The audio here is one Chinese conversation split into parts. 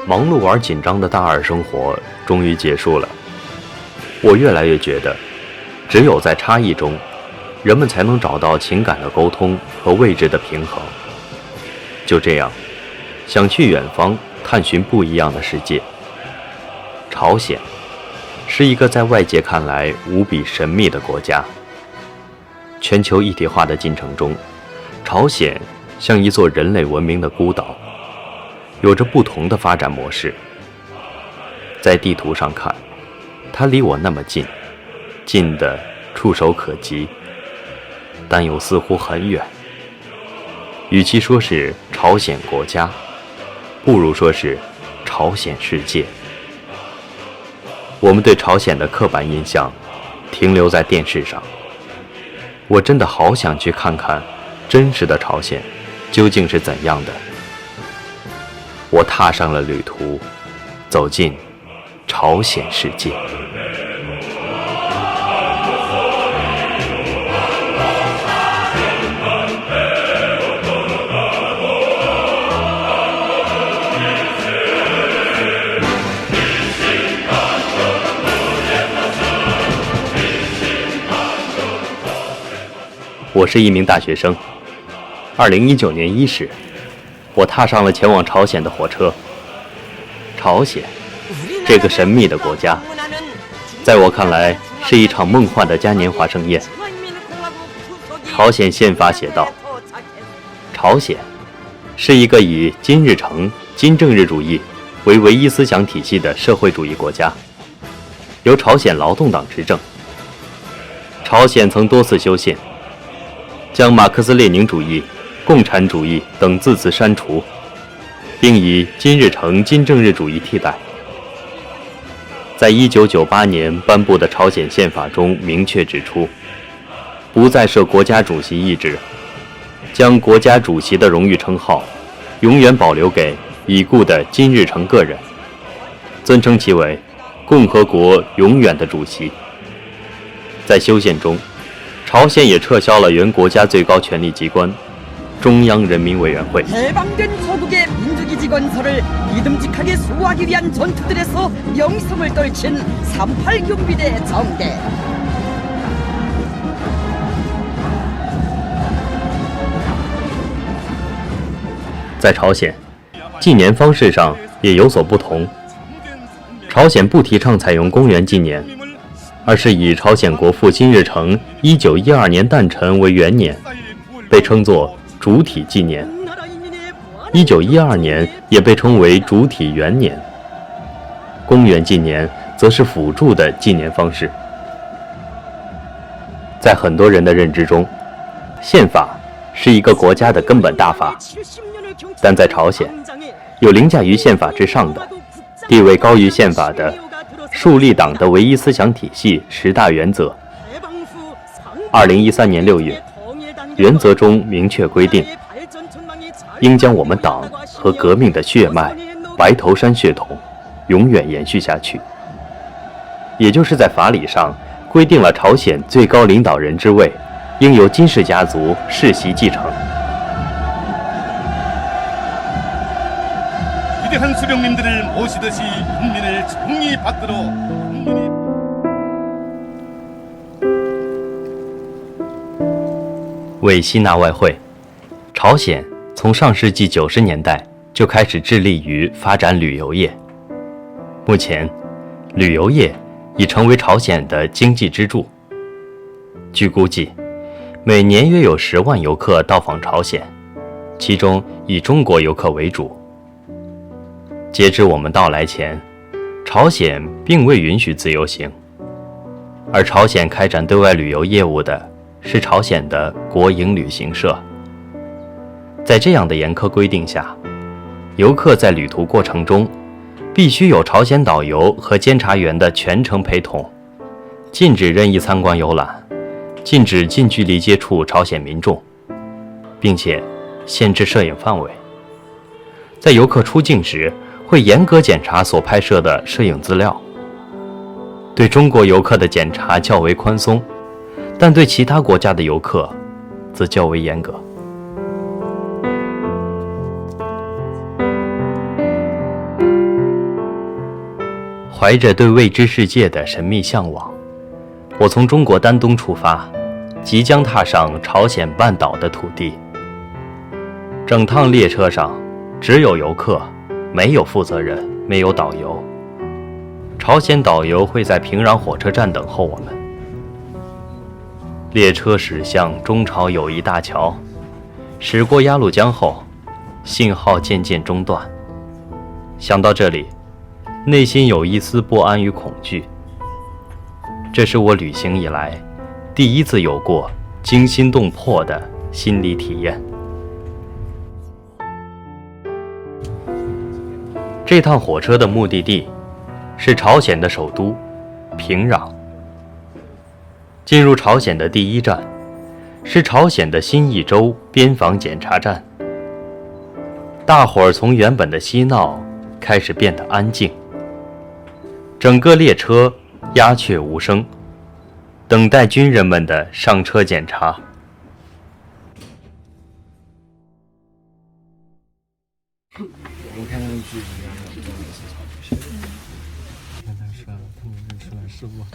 忙碌而紧张的大二生活终于结束了。我越来越觉得，只有在差异中，人们才能找到情感的沟通和位置的平衡。就这样，想去远方探寻不一样的世界。朝鲜是一个在外界看来无比神秘的国家。全球一体化的进程中，朝鲜像一座人类文明的孤岛，有着不同的发展模式。在地图上看，它离我那么近，近的触手可及，但又似乎很远。与其说是朝鲜国家，不如说是朝鲜世界。我们对朝鲜的刻板印象停留在电视上，我真的好想去看看真实的朝鲜究竟是怎样的。我踏上了旅途，走进朝鲜世界。我是一名大学生。2019年1时，我踏上了前往朝鲜的火车。朝鲜，这个神秘的国家，在我看来是一场梦幻的嘉年华盛宴。朝鲜宪法写道，朝鲜是一个以金日成金正日主义为唯一思想体系的社会主义国家，由朝鲜劳动党执政。朝鲜曾多次修宪，将马克思列宁主义、共产主义等字词删除，并以金日成金正日主义替代。在1998年颁布的朝鲜宪法中明确指出，不再设国家主席一职，将国家主席的荣誉称号永远保留给已故的金日成个人，尊称其为共和国永远的主席。在修宪中，朝鲜也撤销了原国家最高权力机关中央人民委员会。在朝鲜，纪年方式上也有所不同。朝鲜不提倡采用公元纪年，而是以朝鲜国父金日成1912年诞辰为元年，被称作主体纪年。1912年也被称为主体元年。公元纪年则是辅助的纪年方式。在很多人的认知中，宪法是一个国家的根本大法，但在朝鲜，有凌驾于宪法之上的，地位高于宪法的树立党的唯一思想体系10大原则。2013年6月，原则中明确规定，应将我们党和革命的血脉白头山血统永远延续下去。也就是在法理上规定了朝鲜最高领导人之位应由金氏家族世袭继承。위대한 수령님들을 모시듯이 국민을 정의 받들어为吸纳外汇，朝鲜从上世纪90年代就开始致力于发展旅游业。目前，旅游业已成为朝鲜的经济支柱。据估计，每年约有10万游客到访朝鲜，其中以中国游客为主。截至我们到来前，朝鲜并未允许自由行，而朝鲜开展对外旅游业务的是朝鲜的国营旅行社。在这样的严苛规定下，游客在旅途过程中必须有朝鲜导游和监察员的全程陪同，禁止任意参观游览，禁止近距离接触朝鲜民众，并且限制摄影范围。在游客出境时，会严格检查所拍摄的摄影资料。对中国游客的检查较为宽松，但对其他国家的游客则较为严格。怀着对未知世界的神秘向往，我从中国丹东出发，即将踏上朝鲜半岛的土地。整趟列车上只有游客，没有负责人，没有导游。朝鲜导游会在平壤火车站等候我们。列车驶向中朝友谊大桥，驶过鸭绿江后，信号渐渐中断。想到这里，内心有一丝不安与恐惧。这是我旅行以来第一次有过惊心动魄的心理体验。这趟火车的目的地是朝鲜的首都平壤。进入朝鲜的第一站是朝鲜的新义州边防检查站。大伙儿从原本的嬉闹开始变得安静，整个列车鸦雀无声，等待军人们的上车检查。我看上去现在是他们认出来是我。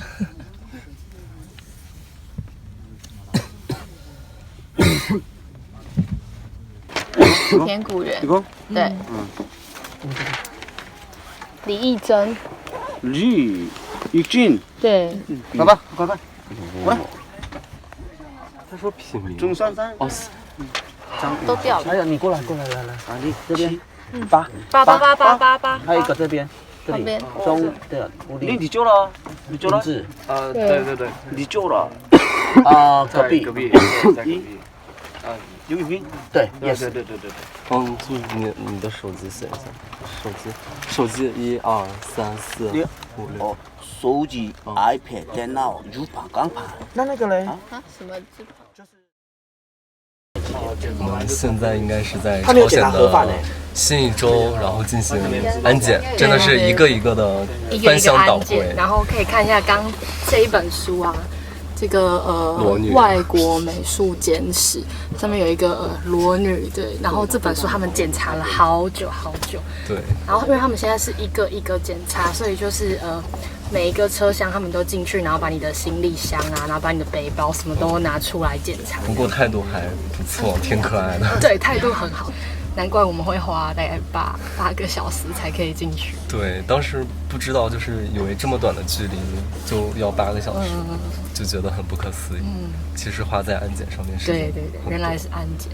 田谷人， 이거? 对，李义珍， 리 익진 对， 봐봐 봐봐 他说品名 정산산 哦，都掉了。哎呀你过来来啊你这边八八，还有一个这边这里旁边中对了你救了字对，你救了隔壁在隔壁여기 위对 yes 对帮助你的手机写一下，手机1、2、3、4、5、6。 手机 iPad 电脑 U盘钢盘那个嘞啊，什么字？我们现在应该是在朝鲜的新义州，然后进行安检，真的是一个一个的翻箱倒柜。然后可以看一下刚这一本书啊，这个外国美术简史上面有一个裸女，对，然后这本书他们检查了好久，对，然后因为他们现在是一个一个检查，所以就是每一个车厢他们都进去，然后把你的行李箱啊，然后把你的背包什么都拿出来检查。不过态度还不错，挺可爱的。对，态度很好，难怪我们会花大概八个小时才可以进去。对，当时不知道，就是以为这么短的距离就要8个小时，就觉得很不可思议。其实花在安检上面是对，原来是安检。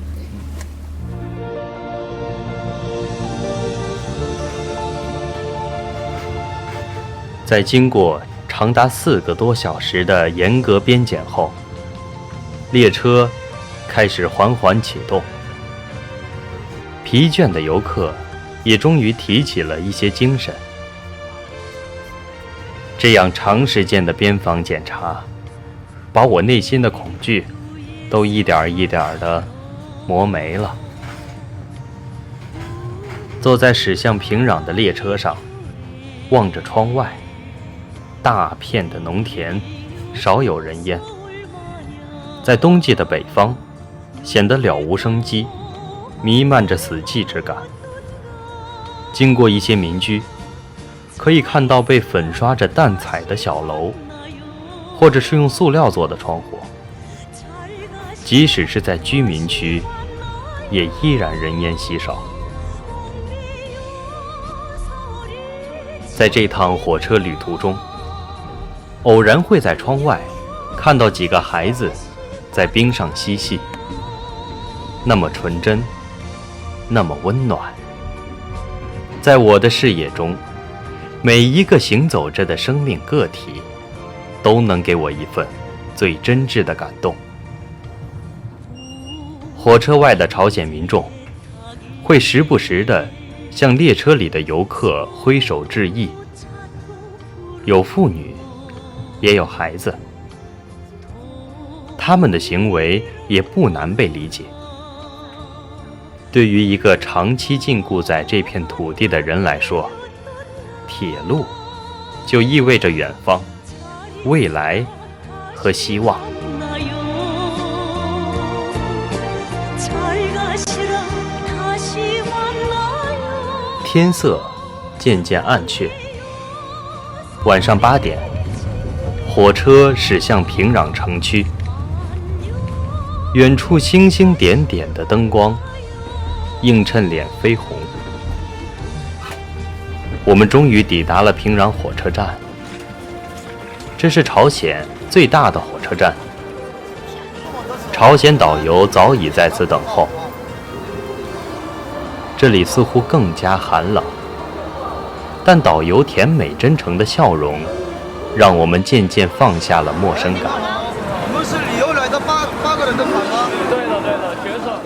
在经过长达4个多小时的严格边检后，列车开始缓缓启动。疲倦的游客也终于提起了一些精神。这样长时间的边防检查，把我内心的恐惧都一点一点地磨没了。坐在驶向平壤的列车上，望着窗外，大片的农田，少有人烟。在冬季的北方，显得了无生机，弥漫着死寂之感。经过一些民居，可以看到被粉刷着淡彩的小楼，或者是用塑料做的窗户。即使是在居民区，也依然人烟稀少。在这趟火车旅途中，偶然会在窗外看到几个孩子在冰上嬉戏，那么纯真，那么温暖。在我的视野中，每一个行走着的生命个体都能给我一份最真挚的感动。火车外的朝鲜民众会时不时地向列车里的游客挥手致意，有妇女，也有孩子，他们的行为也不难被理解。对于一个长期禁锢在这片土地的人来说，铁路就意味着远方、未来和希望。天色渐渐暗却，晚上8点，火车驶向平壤城区。远处星星点点的灯光映衬脸绯红。我们终于抵达了平壤火车站，这是朝鲜最大的火车站。朝鲜导游早已在此等候。这里似乎更加寒冷，但导游甜美真诚的笑容让我们渐渐放下了陌生感。我们是旅游来的八个人的团吗？对的，学生。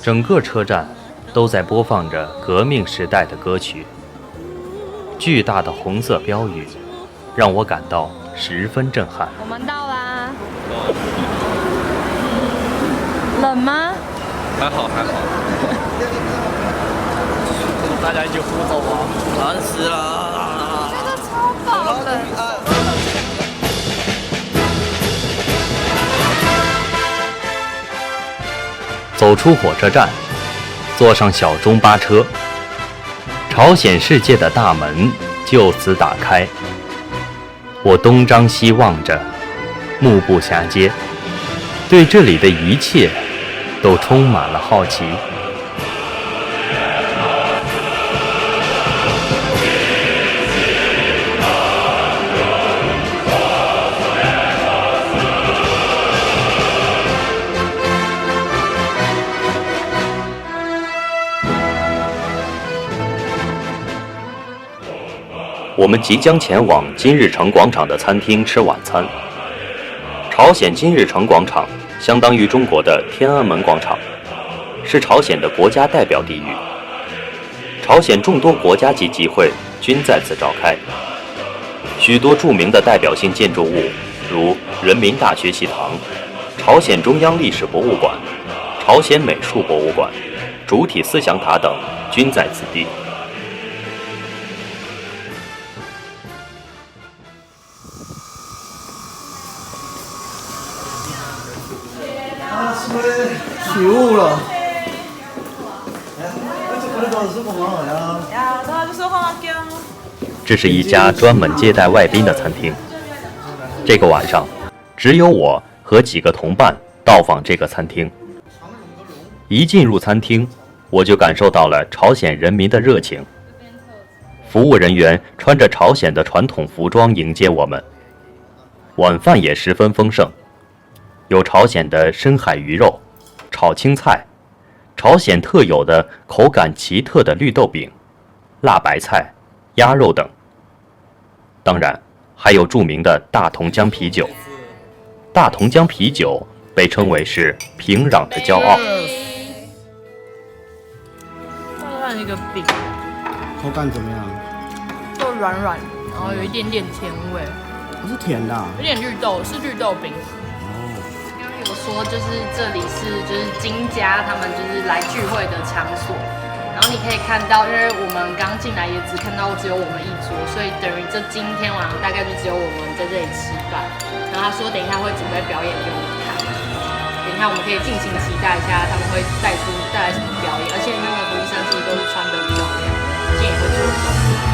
整个车站都在播放着革命时代的歌曲，巨大的红色标语让我感到十分震撼。我们到啦。冷吗？还好。大家一起互动啊！冷死了！真的超爆冷。走出火车站，坐上小中巴车，朝鲜世界的大门就此打开。我东张西望着，目不暇接，对这里的一切都充满了好奇。我们即将前往金日成广场的餐厅吃晚餐。朝鲜金日成广场相当于中国的天安门广场，是朝鲜的国家代表地域。朝鲜众多国家级集会均在此召开，许多著名的代表性建筑物，如人民大学习堂、朝鲜中央历史博物馆、朝鲜美术博物馆、主体思想塔等，均在此地。起雾了。这是一家专门接待外宾的餐厅。这个晚上，只有我和几个同伴到访这个餐厅。一进入餐厅，我就感受到了朝鲜人民的热情。服务人员穿着朝鲜的传统服装迎接我们。晚饭也十分丰盛，有朝鲜的深海鱼肉、炒青菜，朝鲜特有的口感奇特的绿豆饼、辣白菜、鸭肉等。当然，还有著名的大同江啤酒。大同江啤酒被称为是平壤的骄傲。再看一个饼，口感怎么样？就软软，然后有一点点甜味。是甜的、有点绿豆，是绿豆饼。刚刚有说就是这里是就是金家他们就是来聚会的场所，然后你可以看到，因为我们刚进来也只看到只有我们一桌，所以等于这今天晚上大概就只有我们在这里吃饭。然后他说等一下会准备表演给我们看，等一下我们可以尽情期待一下他们会带来什么表演，而且他们的服务生是不是都是穿得很漂亮，今天也会做到。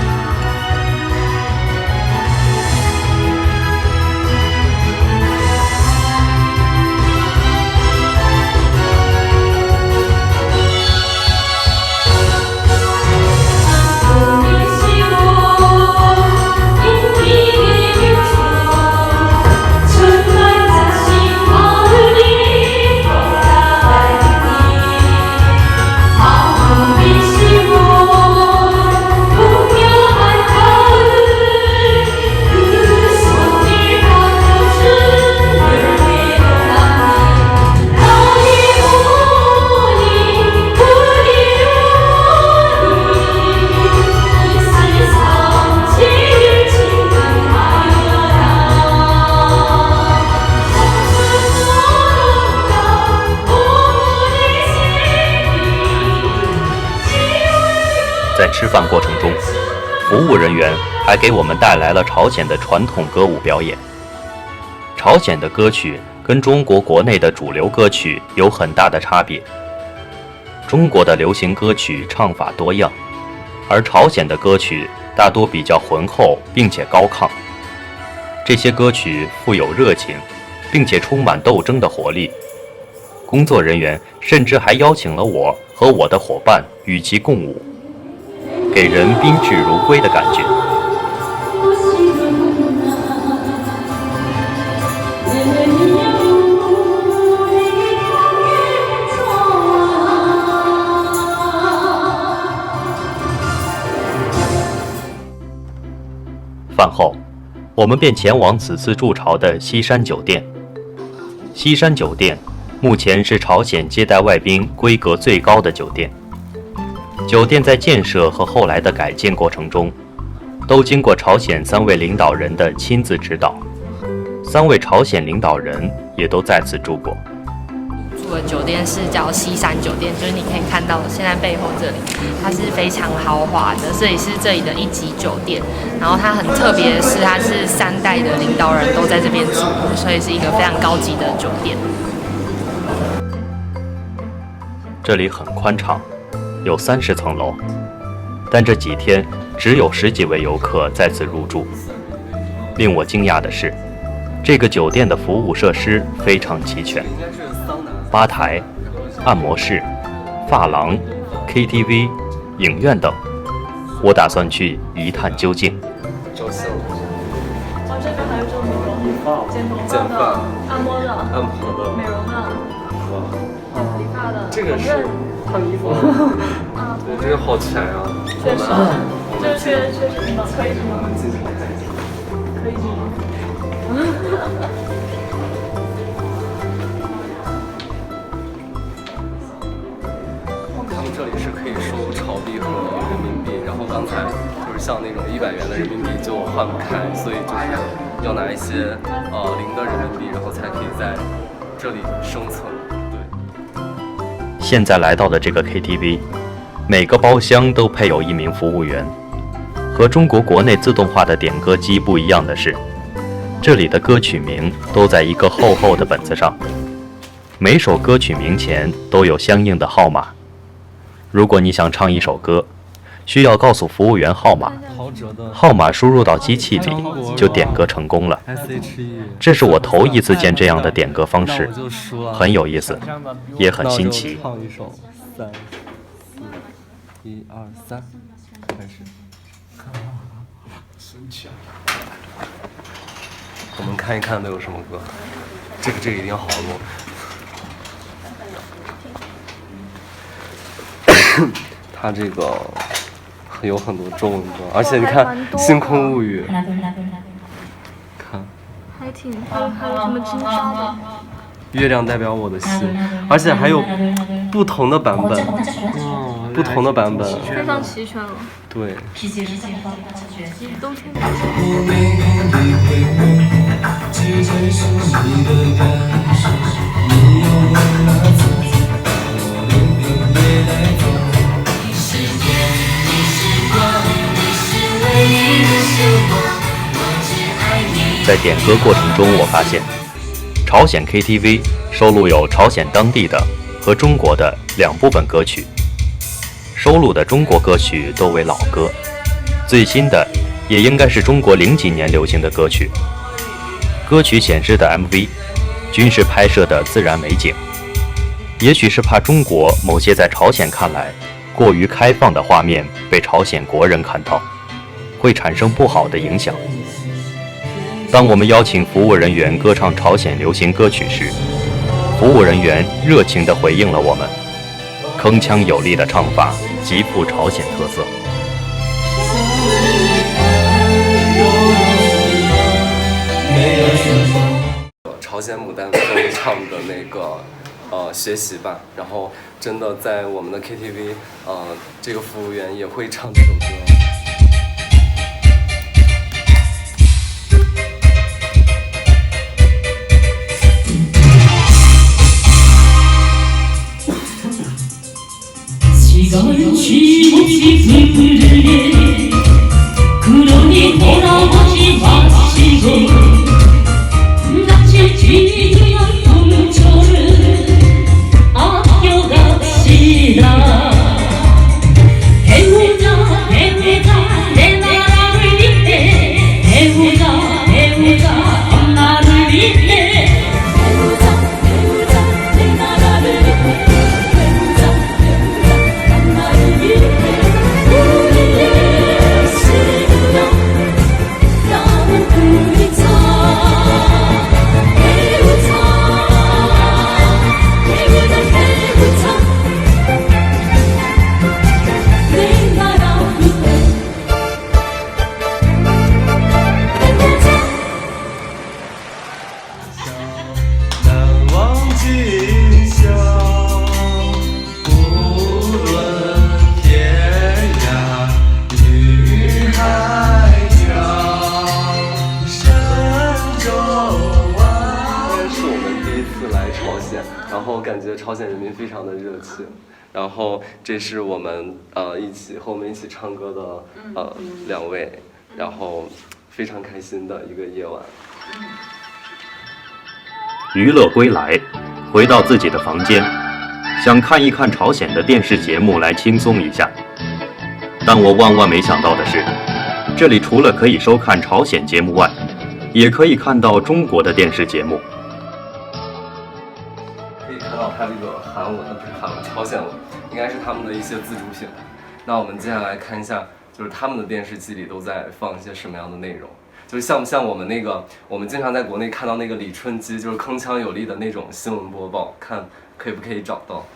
在吃饭过程中，服务人员还给我们带来了朝鲜的传统歌舞表演。朝鲜的歌曲跟中国国内的主流歌曲有很大的差别。中国的流行歌曲唱法多样，而朝鲜的歌曲大多比较浑厚并且高亢。这些歌曲富有热情，并且充满斗争的活力。工作人员甚至还邀请了我和我的伙伴与其共舞，给人宾至如归的感觉。饭后，我们便前往此次筑巢的西山酒店。西山酒店目前是朝鲜接待外宾规格最高的酒店。酒店在建设和后来的改建过程中，都经过朝鲜3位领导人的亲自指导，3位朝鲜领导人也都在此住过。住的酒店是叫西山酒店，就是你可以看到现在背后这里，它是非常豪华的，这里是这里的1级酒店。然后它很特别的是，它是3代的领导人都在这边住过，所以是一个非常高级的酒店。这里很宽敞，有30层楼，但这几天只有10几位游客在此入住。令我惊讶的是，这个酒店的服务设施非常齐全，吧台、按摩室、发廊、KTV、影院等，我打算去一探究竟。照相，这边还有这种剪发、按摩的、美容的、理发的。这个是烫衣服，对，这个好全啊！确实，这确实可以吗？可以吗？他们这里是可以收朝币和人民币，然后刚才就是像那种100元的人民币就换不开，所以就是要拿一些0的人民币，然后才可以在这里生存。对。现在来到的这个 KTV， 每个包厢都配有1名服务员。和中国国内自动化的点歌机不一样的是，这里的歌曲名都在一个厚厚的本子上，每首歌曲名前都有相应的号码。如果你想唱一首歌，需要告诉服务员号码，号码输入到机器里就点歌成功了。这是我头一次见这样的点歌方式，很有意思，也很新奇。唱一首3、4、1、2、3，开始。我们看一看都有什么歌，这个一定要好好录。它这个有很多中文歌，而且你看《星空物语》，看，还有什么金沙的？月亮代表我的心，而且还有不同的版本，不同的版本，非常齐全了。对。冬天。在点歌过程中，我发现朝鲜 KTV 收录有朝鲜当地的和中国的2部分歌曲。收录的中国歌曲都为老歌，最新的也应该是中国00几年流行的歌曲。歌曲显示的 MV 均是拍摄的自然美景，也许是怕中国某些在朝鲜看来过于开放的画面被朝鲜国人看到，会产生不好的影响。当我们邀请服务人员歌唱朝鲜流行歌曲时，服务人员热情地回应了我们，铿锵有力的唱法极富朝鲜特色。朝鲜牡丹会唱的那个学习吧，然后真的在我们的 KTV，这个服务员也会唱这首歌。今宵，无论天涯与海角，神州万里。是我们第一次来朝鲜，然后感觉朝鲜人民非常的热情。然后这是我们和我们一起唱歌的2位，然后非常开心的一个夜晚。娱乐归来，回到自己的房间，想看一看朝鲜的电视节目来轻松一下。但我万万没想到的是，这里除了可以收看朝鲜节目外，也可以看到中国的电视节目。可以看到它这个韩文，不是韩文，朝鲜文，应该是他们的一些自主品。那我们接下来看一下，就是他们的电视机里都在放一些什么样的内容。就是像不像我们那个，我们经常在国内看到那个李春基，就是铿锵有力的那种新闻播报，看可以不可以找到？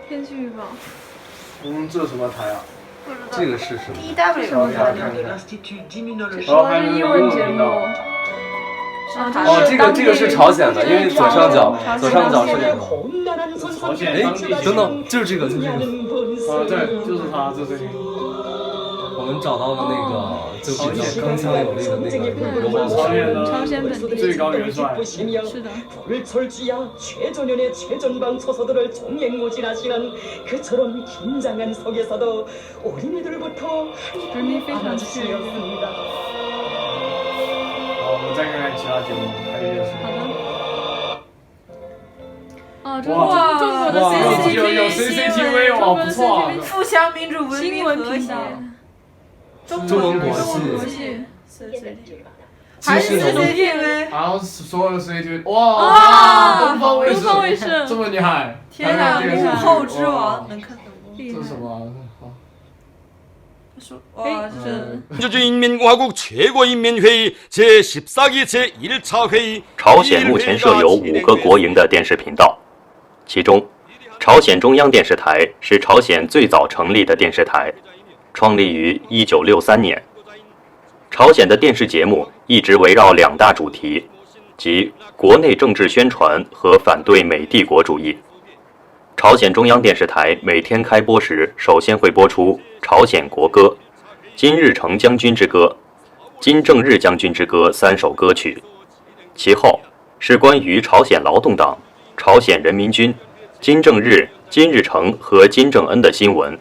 天气预报。这什么台啊？这个是什么？ DW 什么台？还有英文节目。这个是朝鲜的，因为左上角是这个。朝鲜。哎，等等，就是这个，就是这个。对，就是他，就是这个。我们找到了那个就比较铿锵有力的那个朝鲜的最高元帅。是的。人民非常雀跃。好，我们再看看其他节目，还有一件事。好的。哇，中国的 CCTV 有 CCTV 哦，不错啊。富强民主文明和谐。中文国际。还是 CCTV， 然后所有的 CCTV， 哇，东方卫视这么厉害！天哪，幕后之王能看懂吗？这是什么？哇，这是민주주의인민공화국 최고인민회의 제14기 제1차 회의。朝鲜目前设有5个国营的电视频道，其中，朝鲜中央电视台是朝鲜最早成立的电视台，创立于1963年。朝鲜的电视节目一直围绕2大主题，即国内政治宣传和反对美帝国主义。朝鲜中央电视台每天开播时，首先会播出朝鲜国歌、金日成将军之歌、金正日将军之歌3首歌曲，其后是关于朝鲜劳动党、朝鲜人民军、金正日、金日成和金正恩的新闻，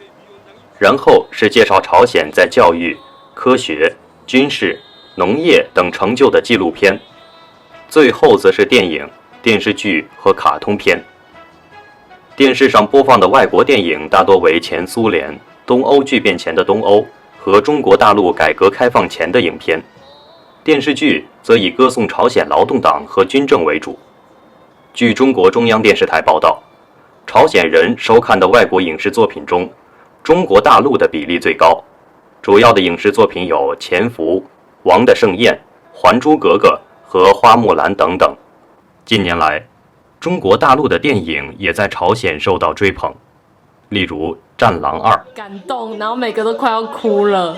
然后是介绍朝鲜在教育、科学、军事、农业等成就的纪录片，最后则是电影、电视剧和卡通片。电视上播放的外国电影大多为前苏联、东欧剧变前的东欧和中国大陆改革开放前的影片，电视剧则以歌颂朝鲜劳动党和军政为主。据中国中央电视台报道，朝鲜人收看的外国影视作品中，中国大陆的比例最高，主要的影视作品有《潜伏》、《王的盛宴》、《还珠格格》和《花木兰》等等。近年来，中国大陆的电影也在朝鲜受到追捧，例如《战狼2》。感动，然后每个都快要哭了。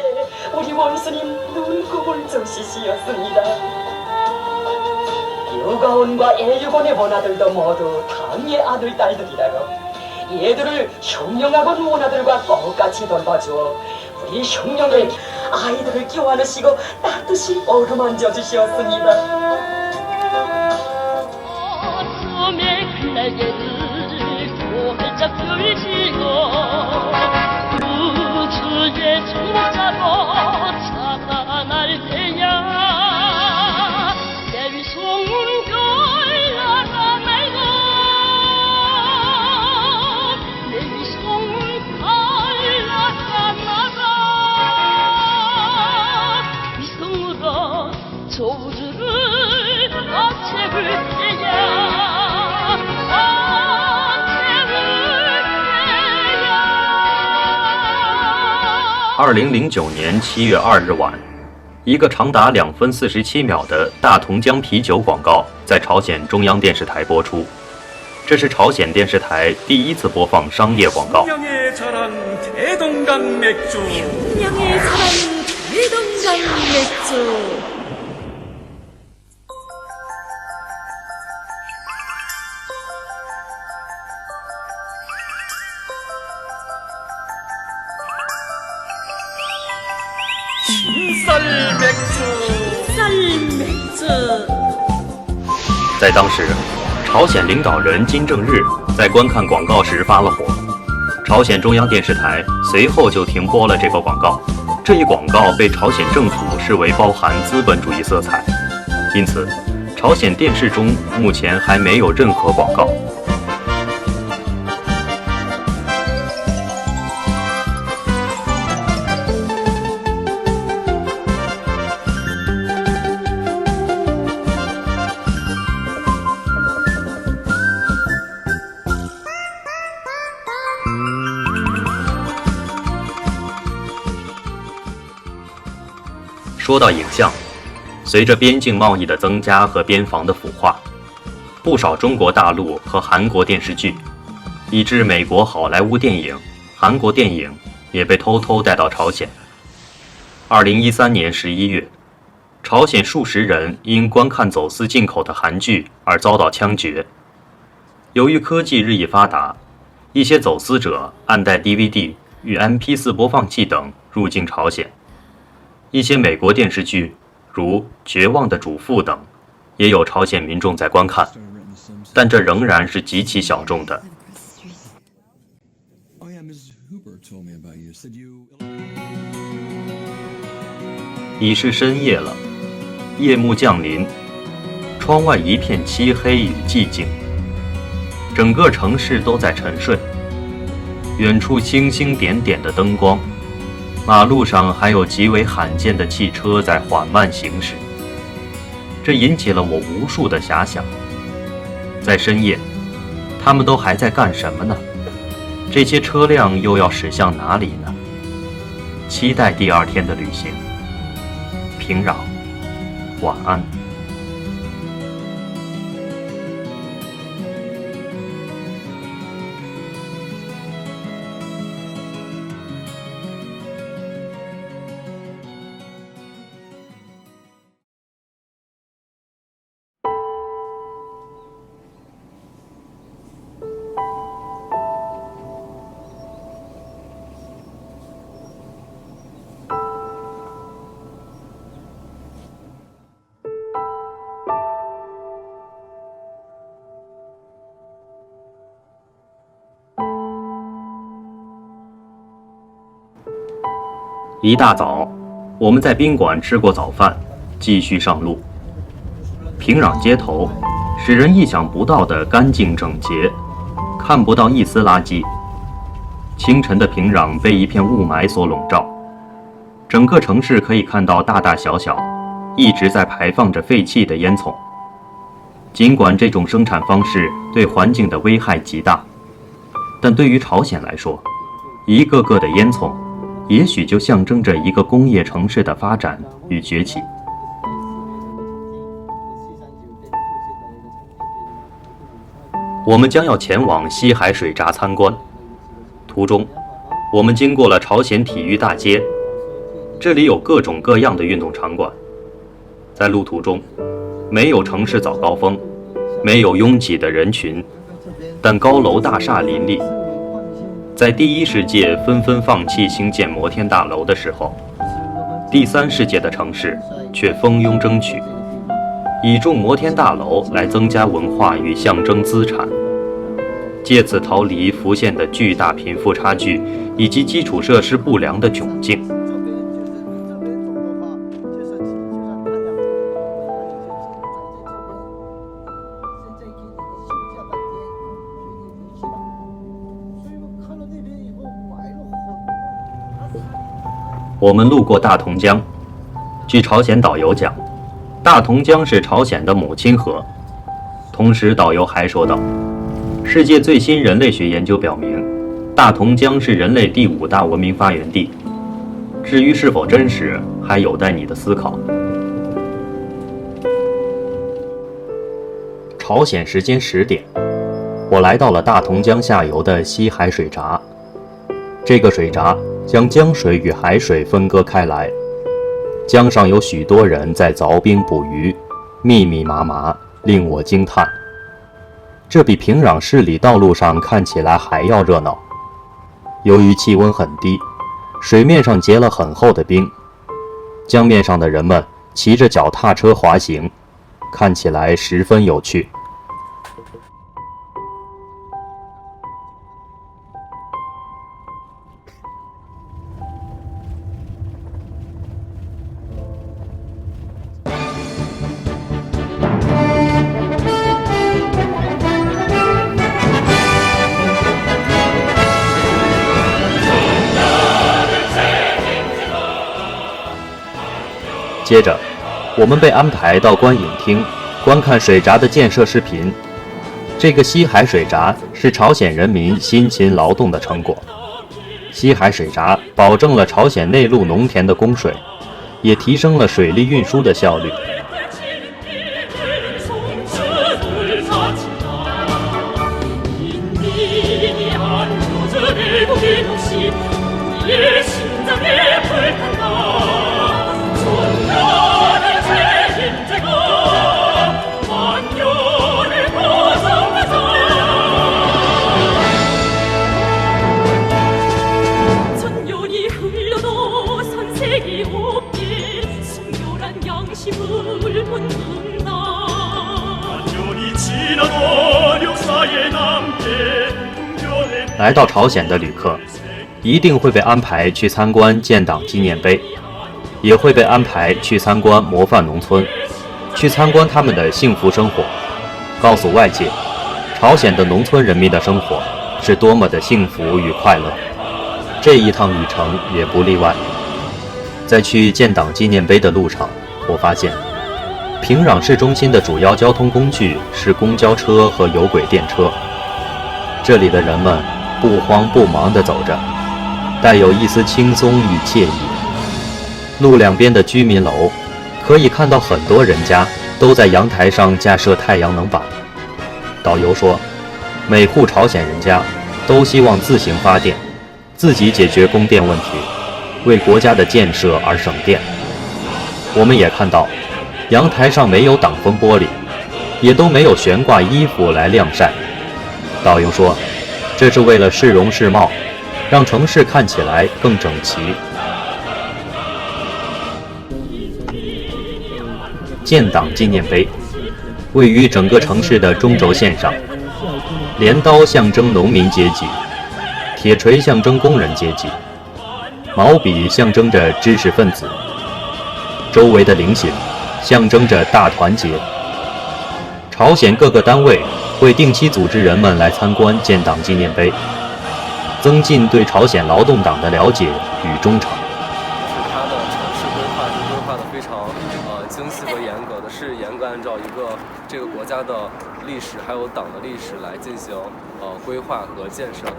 우리 원수님 눈곱을 증시시였습니다. 유가온과 애유곤의 원아들도 모두 당의 아들 딸들이라고 얘들을 흉령하곤 원아들과 똑같이 돌봐주어 우리 흉령의 아이들을 끼워안으시고 따뜻이 어루만져 주시었습니다. 활짝 펼치고 우주의 종목자로 살아날 때야 내 위송은 별나라 말고 내 위송은 달나라 나라 위성으로 조주를 아채울 때야 2009年7月2日晚，一个长达2分47秒的大同江啤酒广告在朝鲜中央电视台播出，这是朝鲜电视台第一次播放商业广告。 대동강 맥주. 평양에 사는 대동강 맥주. 쌀 맥주。 쌀 맥주。 在当时，朝鲜领导人金正日在观看广告时发了火，朝鲜中央电视台随后就停播了这个广告。这一广告被朝鲜政府视为包含资本主义色彩，因此，朝鲜电视中目前还没有任何广告。说到影像，随着边境贸易的增加和边防的腐化，不少中国大陆和韩国电视剧，以致美国好莱坞电影、韩国电影也被偷偷带到朝鲜。2013年11月，朝鲜数十人因观看走私进口的韩剧而遭到枪决。由于科技日益发达，一些走私者暗带 DVD 与 MP4 播放器等入境朝鲜。一些美国电视剧，如《绝望的主妇》等，也有朝鲜民众在观看，但这仍然是极其小众的。已是深夜了，夜幕降临，窗外一片漆黑与寂静，整个城市都在沉睡，远处星星点点的灯光。马路上还有极为罕见的汽车在缓慢行驶，这引起了我无数的遐想。在深夜，他们都还在干什么呢？这些车辆又要驶向哪里呢？期待第二天的旅行。平壤，晚安。一大早，我们在宾馆吃过早饭，继续上路。平壤街头，使人意想不到的干净整洁，看不到一丝垃圾。清晨的平壤被一片雾霾所笼罩，整个城市可以看到大大小小一直在排放着废气的烟囱。尽管这种生产方式对环境的危害极大，但对于朝鲜来说，一个个的烟囱也许就象征着一个工业城市的发展与崛起。我们将要前往西海水闸参观，途中，我们经过了朝鲜体育大街，这里有各种各样的运动场馆。在路途中，没有城市早高峰，没有拥挤的人群，但高楼大厦林立。在第一世界纷纷放弃兴建摩天大楼的时候，第三世界的城市却蜂拥争取，以种摩天大楼来增加文化与象征资产，借此逃离浮现的巨大贫富差距以及基础设施不良的窘境。我们路过大同江，据朝鲜导游讲，大同江是朝鲜的母亲河。同时，导游还说道，世界最新人类学研究表明，大同江是人类第5大文明发源地。至于是否真实，还有待你的思考。朝鲜时间10点，我来到了大同江下游的西海水闸。这个水闸将江水与海水分割开来，江上有许多人在凿冰捕鱼，密密麻麻，令我惊叹。这比平壤市里道路上看起来还要热闹。由于气温很低，水面上结了很厚的冰，江面上的人们骑着脚踏车滑行，看起来十分有趣。接着，我们被安排到观影厅观看水闸的建设视频。这个西海水闸是朝鲜人民辛勤劳动的成果。西海水闸保证了朝鲜内陆农田的供水，也提升了水利运输的效率。来到朝鲜的旅客，一定会被安排去参观建党纪念碑，也会被安排去参观模范农村，去参观他们的幸福生活，告诉外界，朝鲜的农村人民的生活是多么的幸福与快乐。这一趟旅程也不例外。在去建党纪念碑的路上，我发现平壤市中心的主要交通工具是公交车和有轨电车。这里的人们不慌不忙地走着，带有一丝轻松与惬意。路两边的居民楼，可以看到很多人家都在阳台上架设太阳能板。导游说，每户朝鲜人家都希望自行发电，自己解决供电问题，为国家的建设而省电。我们也看到，阳台上没有挡风玻璃，也都没有悬挂衣服来晾晒。导游说，这是为了市容市貌，让城市看起来更整齐。建党纪念碑位于整个城市的中轴线上，镰刀象征农民阶级，铁锤象征工人阶级，毛笔象征着知识分子，周围的菱形象征着大团结。朝鲜各个单位会定期组织人们来参观建党纪念碑，增进对朝鲜劳动党的了解与忠诚。它的城市规划是规划的非常精细和严格的，是严格按照这个国家的历史还有党的历史来进行规划和建设的。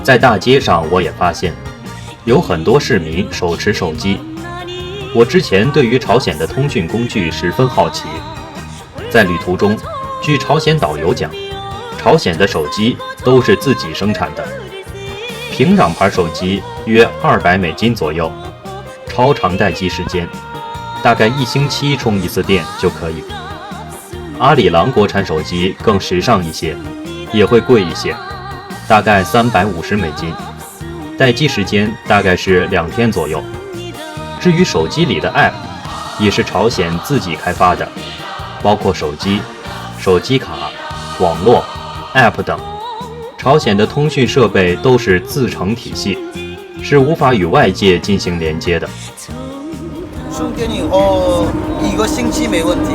在大街上，我也发现有很多市民手持手机。我之前对于朝鲜的通讯工具十分好奇，在旅途中，据朝鲜导游讲，朝鲜的手机都是自己生产的。平壤牌手机约$200左右，超长待机时间，大概1星期充一次电就可以。阿里郎国产手机更时尚一些，也会贵一些，大概$350，待机时间大概是2天左右。至于手机里的 App， 也是朝鲜自己开发的，包括手机、手机卡、网络、App 等。朝鲜的通讯设备都是自成体系，是无法与外界进行连接的。充电以后1个星期没问题。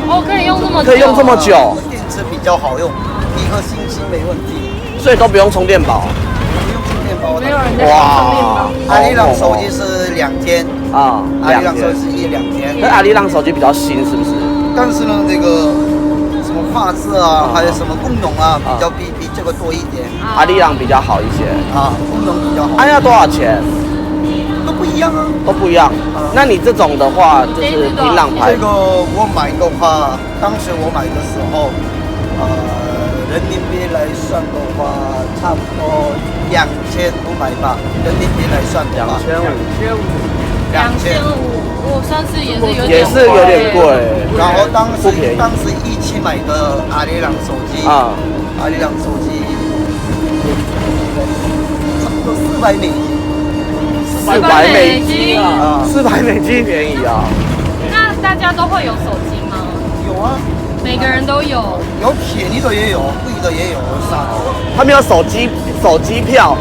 哦，可以用这么久？可以用这么久？电池比较好用，1个星期没问题。所以都不用充电宝？不用充电宝的。没有人在充电宝。阿里郎手机是2天啊，阿里郎手机是1-2天。那阿里郎手机比较新，是不是？但是呢，那个什么画质啊，还有什么功能啊，比这个多一点。阿里郎比较好一些啊，功能比较好。要多少钱？都不一样啊，都不一样。那你这种的话，就是平壤牌。这个我买的话，当时我买的时候，人民币来算的话，差不多2500吧，人民币来算的话。2500，我算是也是有点也是有点贵。然后当时一起买的阿里郎手机阿里郎手机差不多400美金。400美金啊，400美金便宜啊。那大家都会有手机吗？有啊，每个人都有。有便宜的也有，贵的也有，啥的。他们有手机票？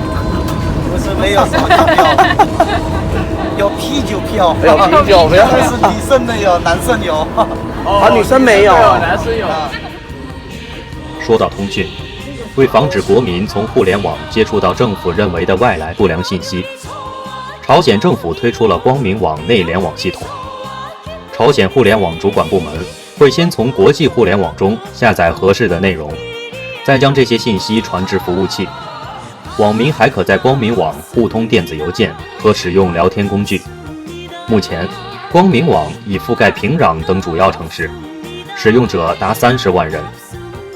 不是，没有手机票，有啤酒票。有啤酒票，但是女生没有，男生有。女生没有，男生有。说到通讯，为防止国民从互联网接触到政府认为的外来不良信息，朝鲜政府推出了光明网内联网系统。朝鲜互联网主管部门会先从国际互联网中下载合适的内容，再将这些信息传至服务器。网民还可在光明网互通电子邮件和使用聊天工具。目前，光明网已覆盖平壤等主要城市，使用者达30万人，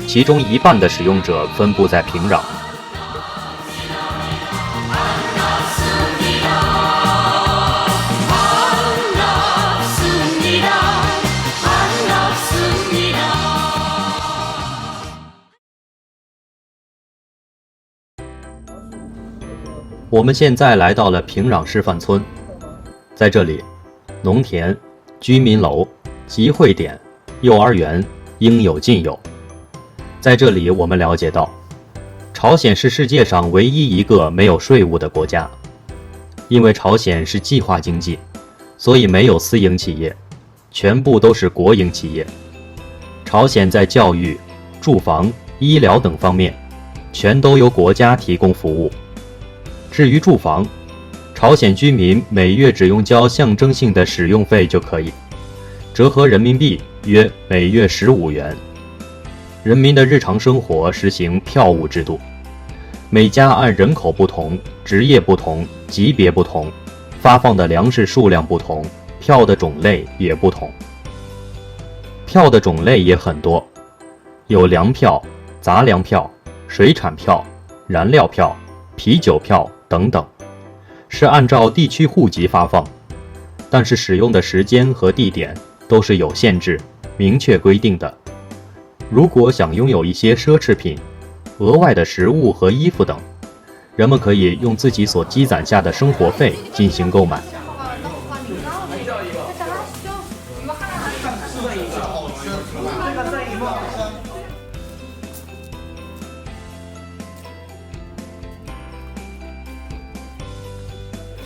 其中一半的使用者分布在平壤。我们现在来到了平壤示范村，在这里，农田、居民楼、集会点、幼儿园应有尽有。在这里，我们了解到，朝鲜是世界上唯一一个没有税务的国家。因为朝鲜是计划经济，所以没有私营企业，全部都是国营企业。朝鲜在教育、住房、医疗等方面，全都由国家提供服务。至于住房，朝鲜居民每月只用交象征性的使用费就可以，折合人民币约每月15元。人民的日常生活实行票务制度，每家按人口不同、职业不同、级别不同，发放的粮食数量不同，票的种类也不同。票的种类也很多，有粮票、杂粮票、水产票、燃料票、啤酒票等等，是按照地区户籍发放，但是使用的时间和地点都是有限制、明确规定的。如果想拥有一些奢侈品、额外的食物和衣服等，人们可以用自己所积攒下的生活费进行购买。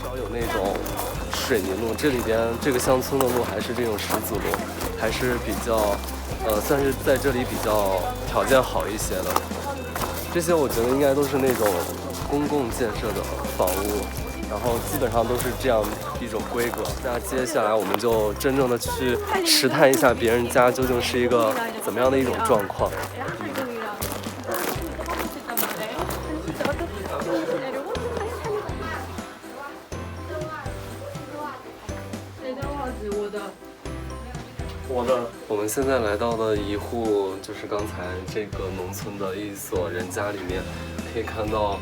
少有那种水泥路，这里边这个乡村的路还是这种石子路，还是比较算是在这里比较条件好一些的。这些我觉得应该都是那种公共建设的房屋，然后基本上都是这样一种规格。那接下来我们就真正的去实探一下别人家究竟是一个怎么样的一种状况。我们现在来到的一户就是刚才这个农村的一所人家里面，可以看到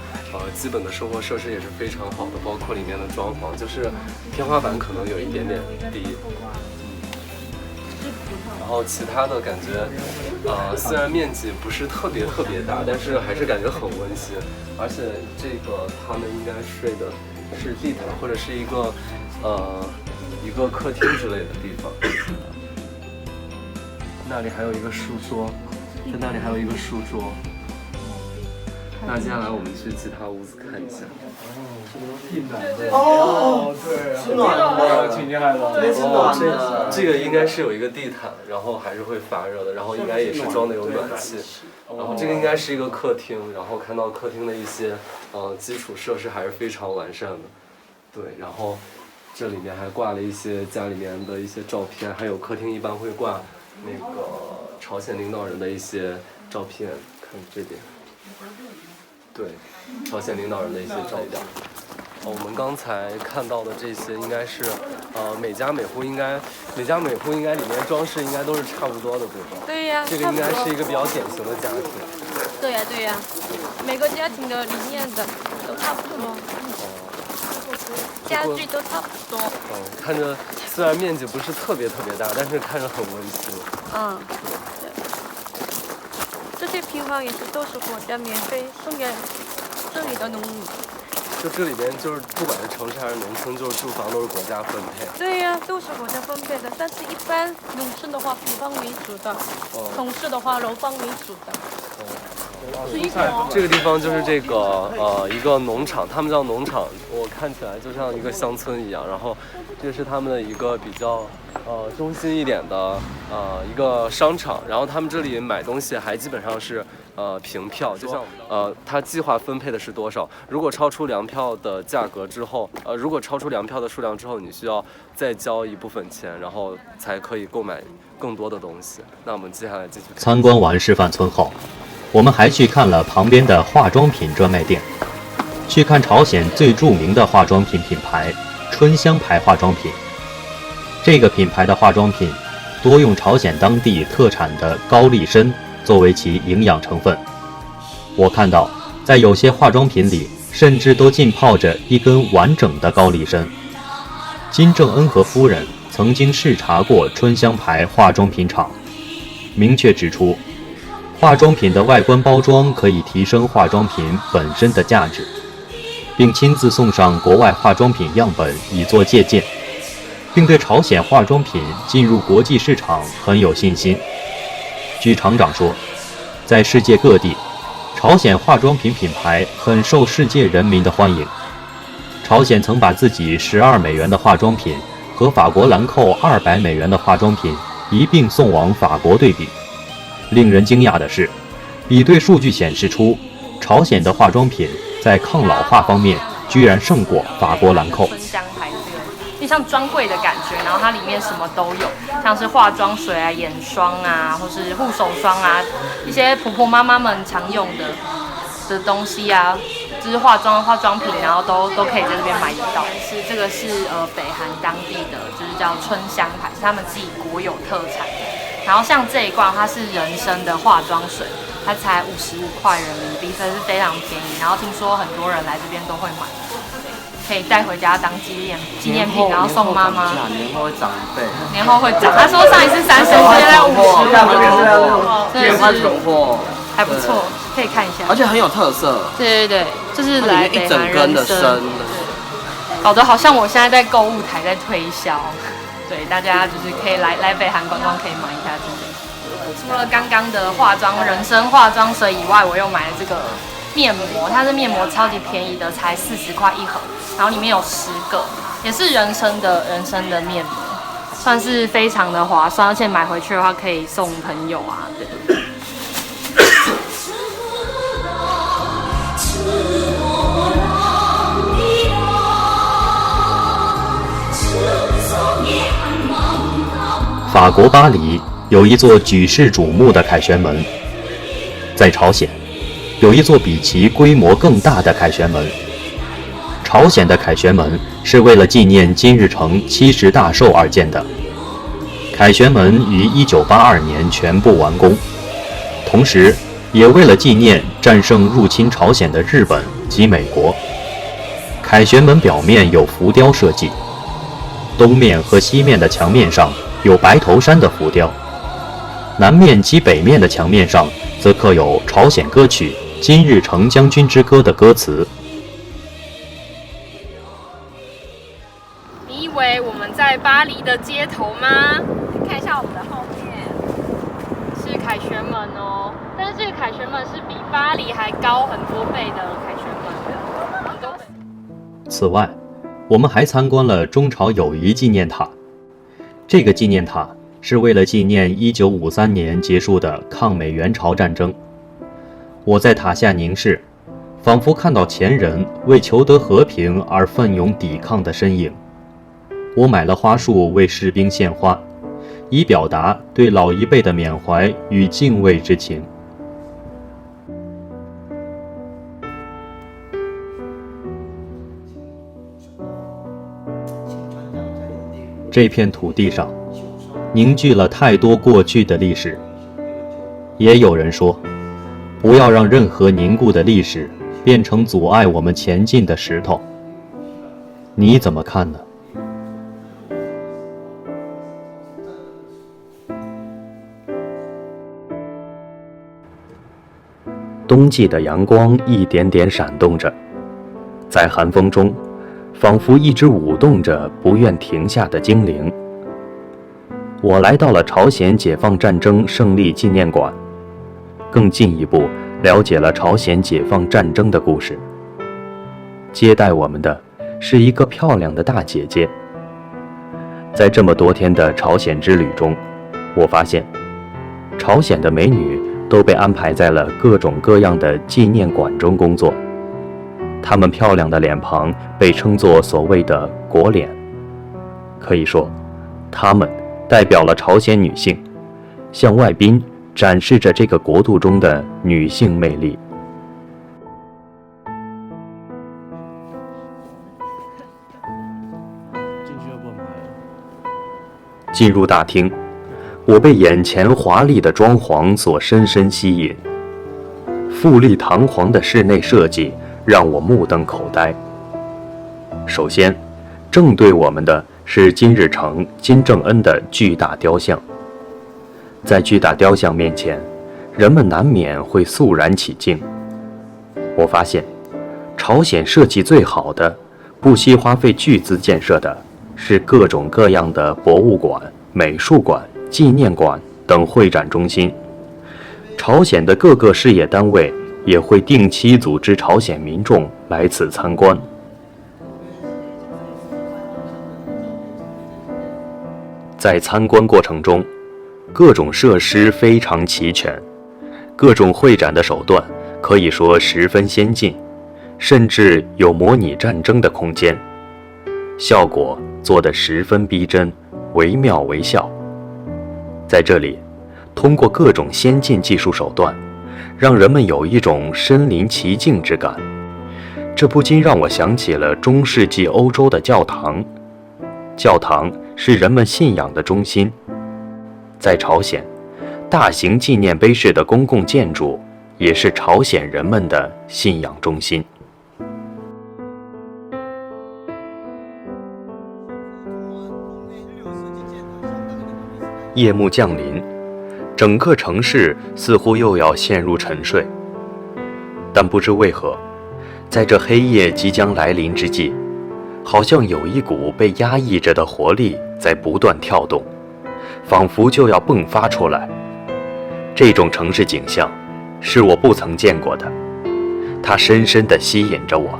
基本的生活设施也是非常好的，包括里面的装潢，就是天花板可能有一点点低，然后其他的感觉虽然面积不是特别大，但是还是感觉很温馨。而且这个他们应该睡的是地毯或者是一个客厅之类的地方。那里还有一个书桌，在那里还有一个书桌。那接下来我们去其他屋子看一下。哦，对，是暖的，挺厉害的。这边是暖的。这个应该是有一个地毯，然后还是会发热的，然后应该也是装的有暖气。然后这个应该是一个客厅，然后看到客厅的一些基础设施还是非常完善的。对，然后这里面还挂了一些家里面的一些照片，还有客厅一般会挂那个朝鲜领导人的一些照片，看这边，对，朝鲜领导人的一些照片。我们刚才看到的这些应该是，每家每户应该里面装饰应该都是差不多的，对吧？对呀，这个应该是一个比较典型的家庭。对呀对呀，每个家庭的理念的都差不多，家具都差不多。看着虽然面积不是特别大，但是看着很温馨。对。这些平房也是都是国家免费送给这里的农民。就这里边就是不管是城市还是农村，就是住房都是国家分配。对呀，都是国家分配的，但是一般农村的话平房为主的，城市的话楼房为主的。这个地方就是这个一个农场，他们叫农场，我看起来就像一个乡村一样。然后这是他们的一个比较中心一点的一个商场，然后他们这里买东西还基本上是凭票，就像它计划分配的是多少，如果超出粮票的价格之后，如果超出粮票的数量之后，你需要再交一部分钱，然后才可以购买更多的东西。那我们接下来继续参观完示范村后，我们还去看了旁边的化妆品专卖店，去看朝鲜最著名的化妆品品牌春香牌化妆品。这个品牌的化妆品多用朝鲜当地特产的高丽参作为其营养成分。我看到在有些化妆品里甚至都浸泡着一根完整的高丽参。金正恩和夫人曾经视察过春香牌化妆品厂，明确指出化妆品的外观包装可以提升化妆品本身的价值，并亲自送上国外化妆品样本以作借鉴，并对朝鲜化妆品进入国际市场很有信心。据厂长说，在世界各地，朝鲜化妆品品牌很受世界人民的欢迎。朝鲜曾把自己12美元的化妆品和法国兰蔻200美元的化妆品一并送往法国对比。令人惊讶的是，比对数据显示出，朝鲜的化妆品在抗老化方面居然胜过法国兰蔻。春香牌这个，就像专柜的感觉，然后它里面什么都有，像是化妆水啊、眼霜啊，或是护手霜啊，一些婆婆妈妈们常用的东西啊，就是化妆品，然后都可以在这边买得到。这个是北韩当地的，就是叫春香牌，是他们自己国有特产。然后像这一罐，它是人参的化妆水，它才55块人民币，所以是非常便宜。然后听说很多人来这边都会买，可以带回家当纪念品，然后送妈妈。年后会涨1倍。年后会涨，他说上一次30，现在50了，年花存货还不错，可以看一下。而且很有特色。对，就是来北韩人参，一整根的参，搞得好像我现在在购物台在推销。对，大家就是可以来北韩观光，可以买一下这个。除了刚刚的人参化妆水以外，我又买了这个面膜，它是面膜超级便宜的，才40块一盒，然后里面有10个，也是人参的面膜，算是非常的划算，而且买回去的话可以送朋友啊，对。法国巴黎有一座举世瞩目的凯旋门，在朝鲜有一座比其规模更大的凯旋门。朝鲜的凯旋门是为了纪念金日成70大寿而建的。凯旋门于1982年全部完工，同时也为了纪念战胜入侵朝鲜的日本及美国。凯旋门表面有浮雕设计，东面和西面的墙面上有白头山的浮雕，南面及北面的墙面上则刻有朝鲜歌曲《金日成将军之歌》的歌词。你以为我们在巴黎的街头吗？看一下我们的后面，是凯旋门哦。但是这个凯旋门是比巴黎还高很多倍的凯旋门。此外，我们还参观了中朝友谊纪念塔。这个纪念塔是为了纪念1953年结束的抗美援朝战争。我在塔下凝视，仿佛看到前人为求得和平而奋勇抵抗的身影。我买了花束为士兵献花，以表达对老一辈的缅怀与敬畏之情。这片土地上凝聚了太多过去的历史，也有人说，不要让任何凝固的历史变成阻碍我们前进的石头。你怎么看呢？冬季的阳光一点点闪动着，在寒风中仿佛一只舞动着不愿停下的精灵。我来到了朝鲜解放战争胜利纪念馆，更进一步了解了朝鲜解放战争的故事。接待我们的是一个漂亮的大姐姐。在这么多天的朝鲜之旅中，我发现朝鲜的美女都被安排在了各种各样的纪念馆中工作。她们漂亮的脸庞被称作所谓的国脸，可以说她们代表了朝鲜女性，向外宾展示着这个国度中的女性魅力。进入大厅，我被眼前华丽的装潢所深深吸引。富丽堂皇的室内设计让我目瞪口呆。首先，正对我们的是金日成、金正恩的巨大雕像。在巨大雕像面前，人们难免会肃然起敬。我发现，朝鲜设计最好的、不惜花费巨资建设的是各种各样的博物馆、美术馆、纪念馆等会展中心。朝鲜的各个事业单位也会定期组织朝鲜民众来此参观。在参观过程中，各种设施非常齐全，各种会展的手段可以说十分先进，甚至有模拟战争的空间，效果做得十分逼真，惟妙惟肖。在这里，通过各种先进技术手段，让人们有一种身临其境之感。这不禁让我想起了中世纪欧洲的教堂。教堂是人们信仰的中心。在朝鲜，大型纪念碑式的公共建筑也是朝鲜人们的信仰中心。夜幕降临，整个城市似乎又要陷入沉睡，但不知为何，在这黑夜即将来临之际，好像有一股被压抑着的活力在不断跳动，仿佛就要迸发出来。这种城市景象是我不曾见过的，它深深地吸引着我。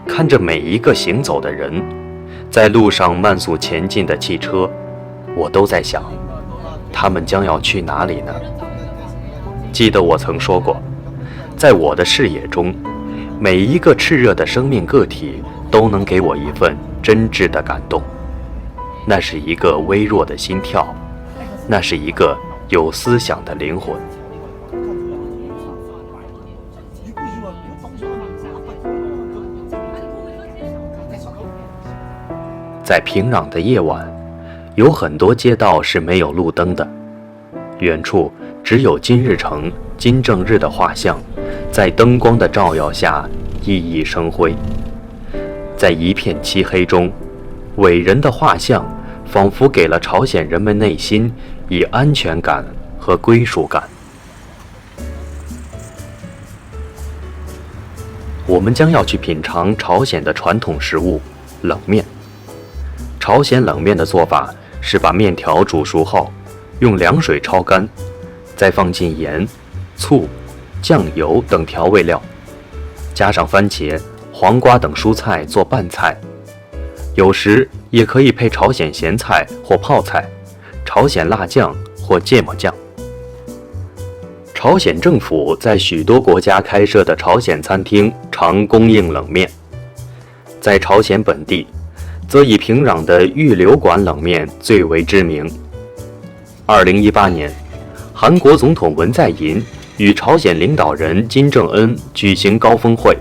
看着每一个行走的人，在路上慢速前进的汽车，我都在想，他们将要去哪里呢？记得我曾说过，在我的视野中，每一个炽热的生命个体都能给我一份真挚的感动。那是一个微弱的心跳，那是一个有思想的灵魂。在平壤的夜晚，有很多街道是没有路灯的，远处只有金日成、金正日的画像在灯光的照耀下熠熠生辉。在一片漆黑中，伟人的画像仿佛给了朝鲜人们内心以安全感和归属感。我们将要去品尝朝鲜的传统食物冷面。朝鲜冷面的做法是把面条煮熟后，用凉水焯干，再放进盐、醋、酱油等调味料，加上番茄、黄瓜等蔬菜做拌菜，有时也可以配朝鲜咸菜或泡菜、朝鲜辣酱或芥末酱。朝鲜政府在许多国家开设的朝鲜餐厅常供应冷面，在朝鲜本地则以平壤的玉流馆冷面最为知名。2018年，韩国总统文在寅与朝鲜领导人金正恩举行高峰会。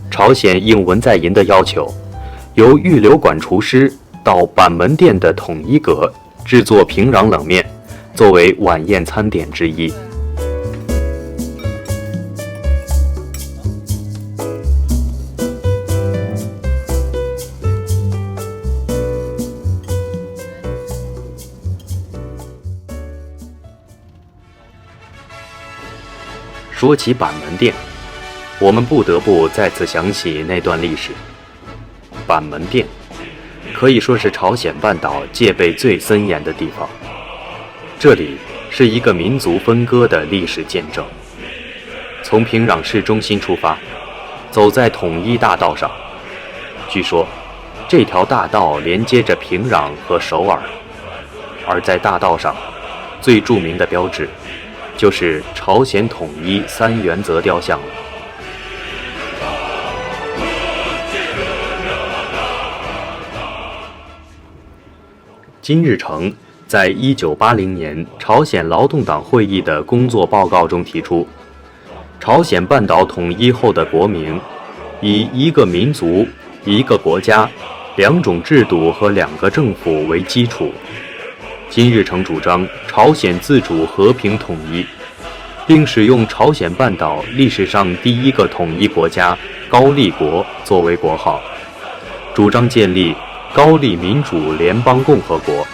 朝鲜应文在寅的要求，由预留馆厨师到板门店的统一阁制作平壤冷面，作为晚宴餐点之一。说起板门店，我们不得不再次想起那段历史。板门店可以说是朝鲜半岛戒备最森严的地方，这里是一个民族分割的历史见证。从平壤市中心出发，走在统一大道上，据说这条大道连接着平壤和首尔，而在大道上最著名的标志就是朝鲜统一3原则雕像了。金日成在1980年朝鲜劳动党会议的工作报告中提出，朝鲜半岛统一后的国名以一个民族、一个国家、2种制度和2个政府为基础。金日成主张朝鲜自主和平统一，并使用朝鲜半岛历史上第一个统一国家高丽国作为国号，主张建立高丽民主联邦共和国。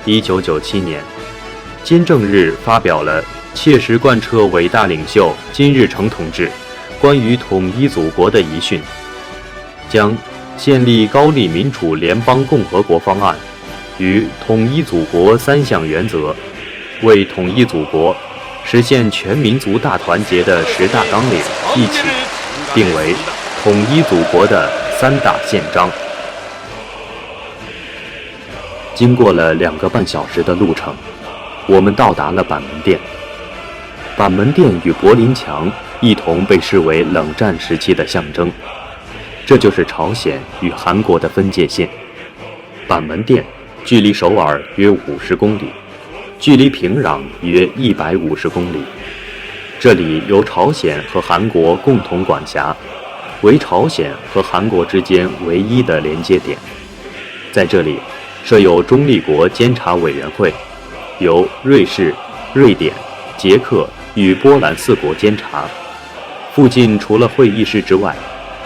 1997年，金正日发表了切实贯彻伟大领袖金日成同志关于统一祖国的遗训，将建立高丽民主联邦共和国方案与统一祖国3项原则，为统一祖国、实现全民族大团结的10大纲领一起定为统一祖国的3大宪章。经过了2个半小时的路程，我们到达了板门店。板门店与柏林墙一同被视为冷战时期的象征，这就是朝鲜与韩国的分界线。板门店距离首尔约50公里，距离平壤约150公里。这里由朝鲜和韩国共同管辖，为朝鲜和韩国之间唯一的连接点。在这里设有中立国监察委员会，由瑞士、瑞典、捷克与波兰4国监察。附近除了会议室之外，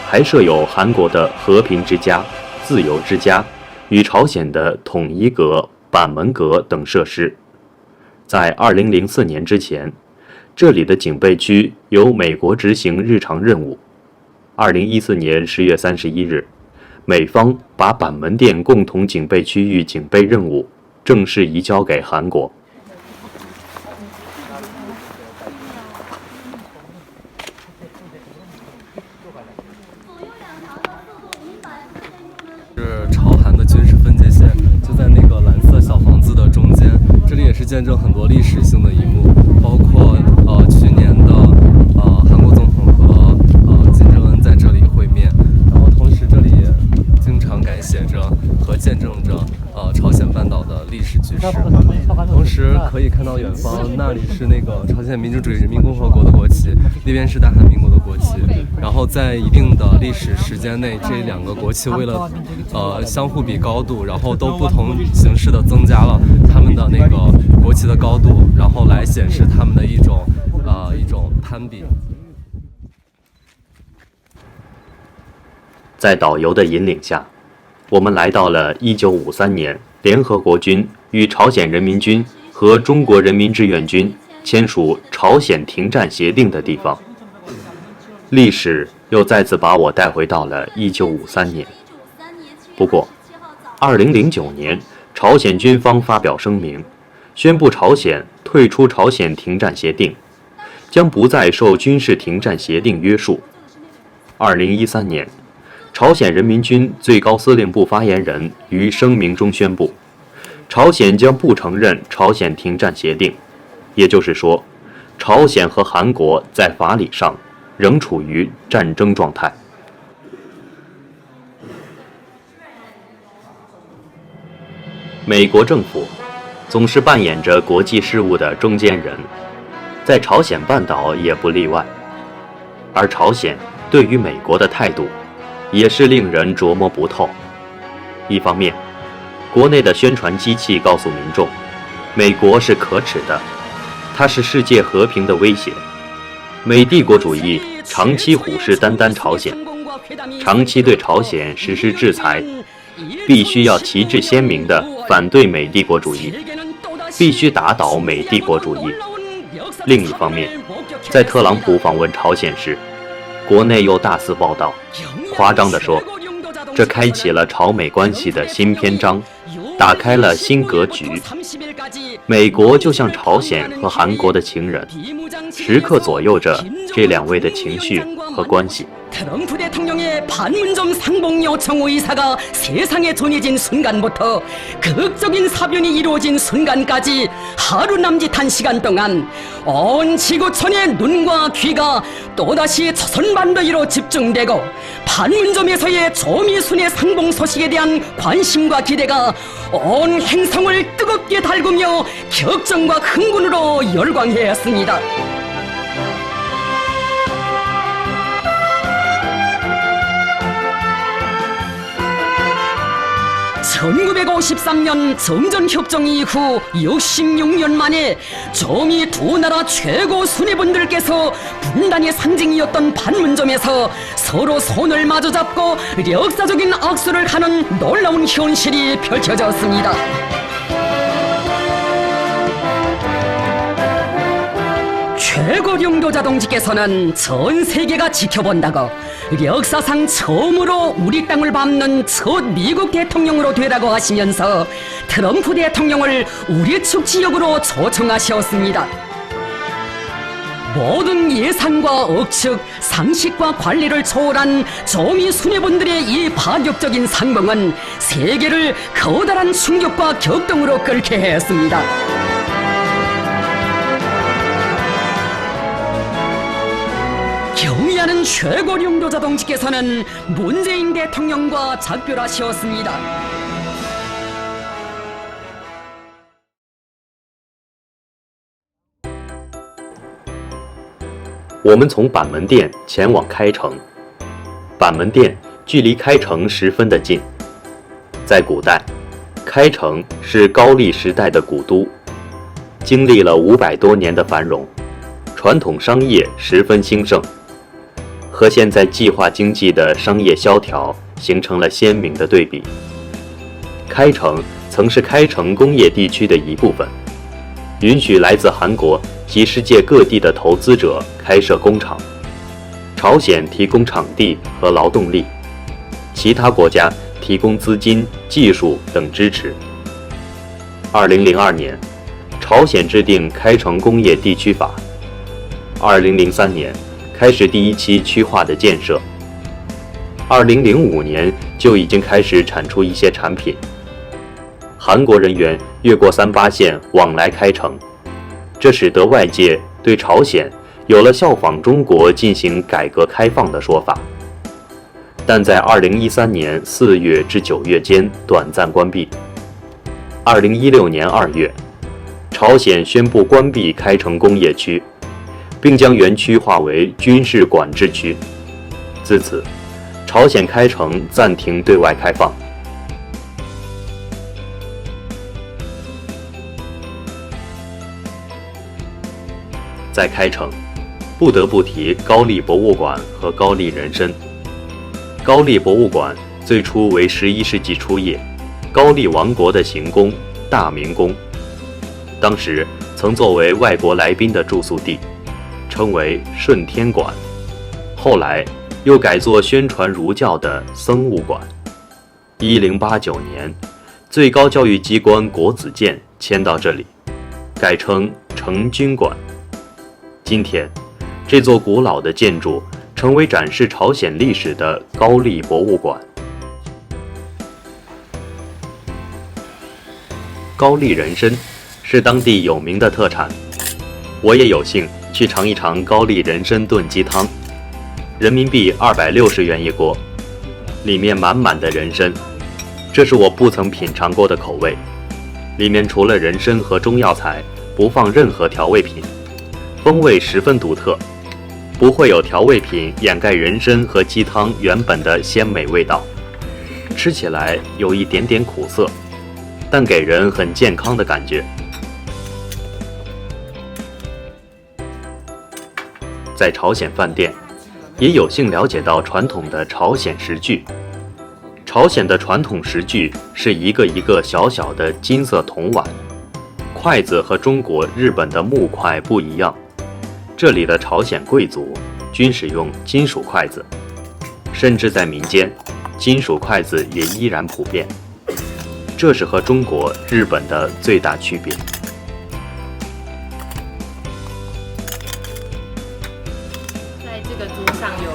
还设有韩国的和平之家、自由之家与朝鲜的统一阁、板门阁等设施。在2004年之前，这里的警备区由美国执行日常任务。2014年10月31日，美方把板门店共同警备区域警备任务正式移交给韩国。是朝韩的军事分界线，就在那个蓝色小房子的中间。这里也是见证很多历史性的一幕，包括去年的韩国总统和金正恩在这里会面，然后同时这里也经常改写着和见证着朝鲜半岛的历史局势。同时可以看到远方那里是那个朝鲜民主主义人民共和国的国旗，那边是大韩民国的国旗。然后在一定的历史时间内，这2个国旗为了相互比高度，然后都不同形式的增加了他们的那个国旗的高度，然后来显示他们的一种攀比。在导游的引领下，我们来到了1953年联合国军与朝鲜人民军和中国人民志愿军签署朝鲜停战协定的地方。历史又再次把我带回到了1953年。不过2009年，朝鲜军方发表声明，宣布朝鲜退出朝鲜停战协定，将不再受军事停战协定约束。2013年，朝鲜人民军最高司令部发言人于声明中宣布，朝鲜将不承认朝鲜停战协定，也就是说，朝鲜和韩国在法理上仍处于战争状态。美国政府总是扮演着国际事务的中间人，在朝鲜半岛也不例外。而朝鲜对于美国的态度，也是令人琢磨不透。一方面，国内的宣传机器告诉民众，美国是可耻的，它是世界和平的威胁。美帝国主义长期虎视眈眈朝鲜，长期对朝鲜实施制裁，必须要旗帜鲜明地反对美帝国主义，必须打倒美帝国主义。另一方面，在特朗普访问朝鲜时，国内又大肆报道，夸张地说，这开启了朝美关系的新篇章，打开了新格局。美国就像朝鲜和韩国的情人，时刻左右着这两位的情绪和关系。 트럼프 대통령의 판문점 상봉 요청 의사가 세상에 전해진 순간부터 극적인 사변이 이루어진 순간까지 하루 남짓한 시간 동안 온 지구촌의 눈과 귀가 또다시 조선반도위로 집중되고 판문점에서의 조미순의 상봉 소식에 대한 관심과 기대가 온 행성을 뜨겁게 달구며 격정과 흥분으로 열광해왔습니다. 1953년 정전협정 이후 66년 만에 조미 두 나라 최고 수뇌분들께서 분단의 상징이었던 판문점에서 서로 손을 마주잡고 역사적인 악수를 하는 놀라운 현실이 펼쳐졌습니다. 최고領導者 동지께서는 전 세계가 지켜본다고 역사상 처음으로 우리 땅을 밟는 첫 미국 대통령으로 되라고 하시면서 트럼프 대통령을 우리 측 지역으로 초청하셨습니다. 모든 예상과 억측, 상식과 관리를 초월한 조미 수뇌분들의 이 파격적인 상봉은 세계를 커다란 충격과 격동으로 끓게 했습니다. 경의하는 최고領導者 동지께서는 문재인 대통령과 작별하셨습니다. 我们从板门店前往开城，板门店距离开城十分的近。在古代，开城是高丽时代的古都，经历了500多年的繁荣，传统商业十分兴盛。 和现在计划经济的商业萧条形成了鲜明的对比。开城曾是开城工业地区的一部分，允许来自韩国及世界各地的投资者开设工厂。朝鲜提供场地和劳动力，其他国家提供资金、技术等支持。2002年，朝鲜制定开城工业地区法。2003年。 开始第一期区划的建设。2005年就已经开始产出一些产品。韩国人员越过38线往来开城，这使得外界对朝鲜有了效仿中国进行改革开放的说法。但在2013年4月至9月间短暂关闭。2016年2月，朝鲜宣布关闭开城工业区。 并将园区划为军事管制区。自此，朝鲜开城暂停对外开放。在开城，不得不提高丽博物馆和高丽人参。高丽博物馆最初为11世纪初叶高丽王国的行宫大明宫，当时曾作为外国来宾的住宿地。 称为顺天馆，后来又改作宣传儒教的僧务馆。1089年，最高教育机关国子监迁到这里，改称成均馆。今天，这座古老的建筑成为展示朝鲜历史的高丽博物馆。高丽人参是当地有名的特产，我也有幸 去尝一尝高丽人参炖鸡汤，人民币260元一锅，里面满满的人参，这是我不曾品尝过的口味。里面除了人参和中药材，不放任何调味品，风味十分独特，不会有调味品掩盖人参和鸡汤原本的鲜美味道。吃起来有一点点苦涩，但给人很健康的感觉。在朝鲜饭店，也有幸了解到传统的朝鲜食具。朝鲜的传统食具是一个一个小小的金色铜碗，筷子和中国、日本的木筷不一样，这里的朝鲜贵族均使用金属筷子，甚至在民间，金属筷子也依然普遍，这是和中国、日本的最大区别。在这个桌上有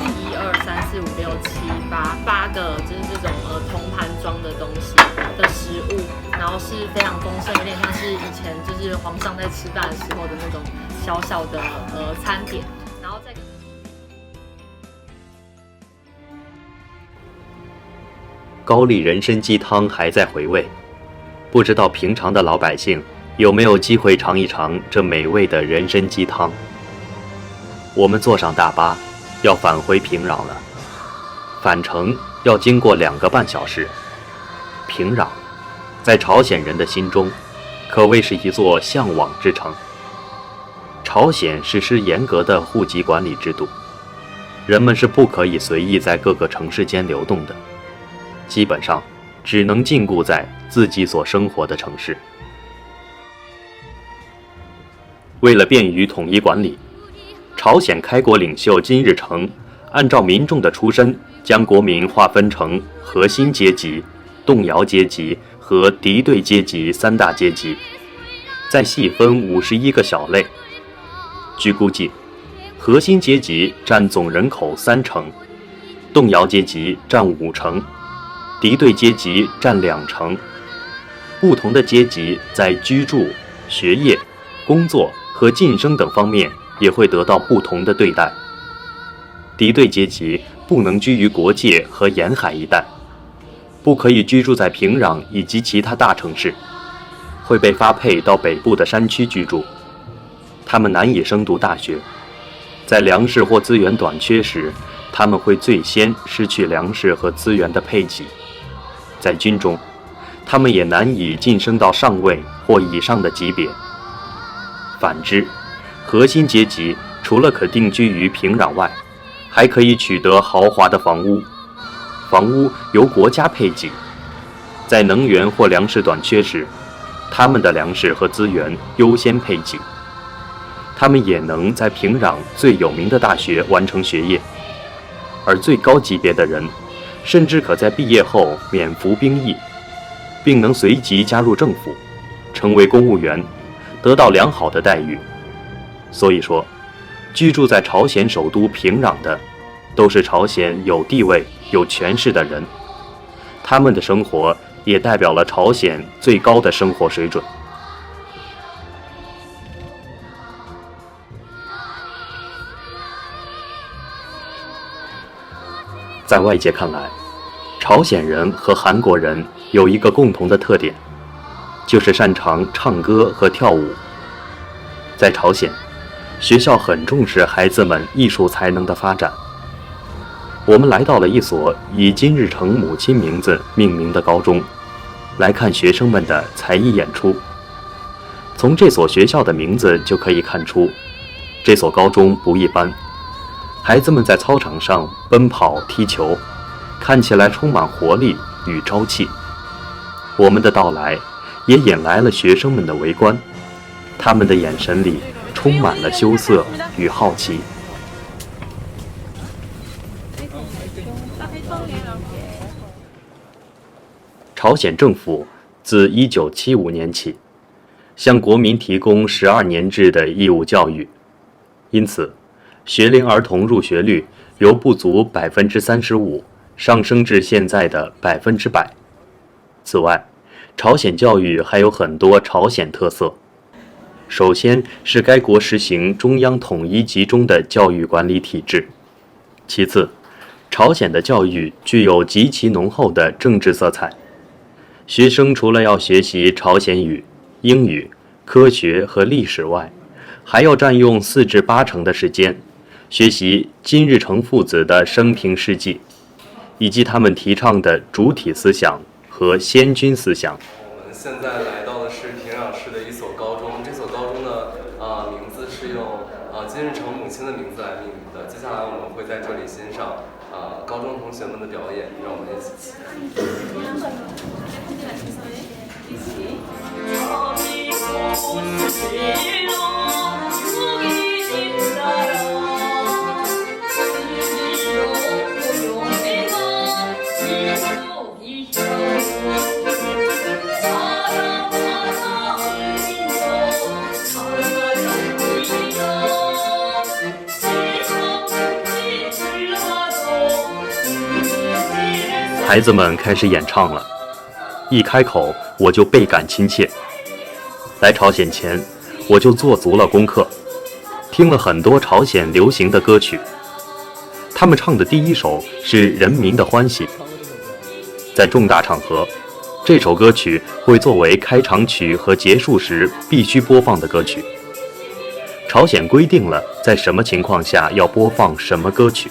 1、2、3、4、5、6、7、8个就是这种铜盘装的东西的食物，然后是非常丰盛，有点像是以前就是皇上在吃饭的时候的那种小小的餐点，然后再。高丽人参鸡汤还在回味，不知道平常的老百姓有没有机会尝一尝这美味的人参鸡汤。我们坐上大巴，要返回平壤了。返程要经过2个半小时。平壤，在朝鲜人的心中，可谓是一座向往之城。朝鲜实施严格的户籍管理制度，人们是不可以随意在各个城市间流动的。基本上只能禁锢在自己所生活的城市。为了便于统一管理，朝鲜开国领袖金日成按照民众的出身，将国民划分成核心阶级、动摇阶级和敌对阶级3大阶级，再细分51个小类。据估计，核心阶级占总人口30%，动摇阶级占50%，敌对阶级占2%。不同的阶级在居住、学业、工作和晋升等方面也会得到不同的对待。敌对阶级不能居于国界和沿海一带，不可以居住在平壤以及其他大城市，会被发配到北部的山区居住。他们难以升读大学，在粮食或资源短缺时，他们会最先失去粮食和资源的配给。在军中，他们也难以晋升到上尉或以上的级别。反之，核心阶级除了可定居于平壤外，还可以取得豪华的房屋，房屋由国家配给。在能源或粮食短缺时，他们的粮食和资源优先配给。他们也能在平壤最有名的大学完成学业，而最高级别的人甚至可在毕业后免服兵役，并能随即加入政府，成为公务员，得到良好的待遇。所以说，居住在朝鲜首都平壤的，都是朝鲜有地位、有权势的人，他们的生活也代表了朝鲜最高的生活水准。在外界看来，朝鲜人和韩国人有一个共同的特点，就是擅长唱歌和跳舞。在朝鲜，学校很重视孩子们艺术才能的发展。我们来到了一所以金日成母亲名字命名的高中，来看学生们的才艺演出。从这所学校的名字就可以看出，这所高中不一般。孩子们在操场上奔跑踢球，看起来充满活力与朝气。我们的到来也引来了学生们的围观，他们的眼神里充满了羞涩与好奇。朝鲜政府自1975年起，向国民提供12年制的义务教育，因此学龄儿童入学率由不足35%上升至现在的100%。此外，朝鲜教育还有很多朝鲜特色。首先是该国实行中央统一集中的教育管理体制，其次，朝鲜的教育具有极其浓厚的政治色彩。学生除了要学习朝鲜语、英语、科学和历史外，还要占用4至8成的时间学习金日成父子的生平事迹，以及他们提倡的主体思想和先军思想。我们现在来到的是平壤市的一所高中，这所高中的名字是用金日成母亲的名字来命名的。接下来我们会在这里欣赏高中同学们的表演，让我们一起期待。孩子们开始演唱了，一开口我就倍感亲切。来朝鲜前，我就做足了功课，听了很多朝鲜流行的歌曲。他们唱的第一首是《人民的欢喜》。在重大场合，这首歌曲会作为开场曲和结束时必须播放的歌曲。朝鲜规定了在什么情况下要播放什么歌曲，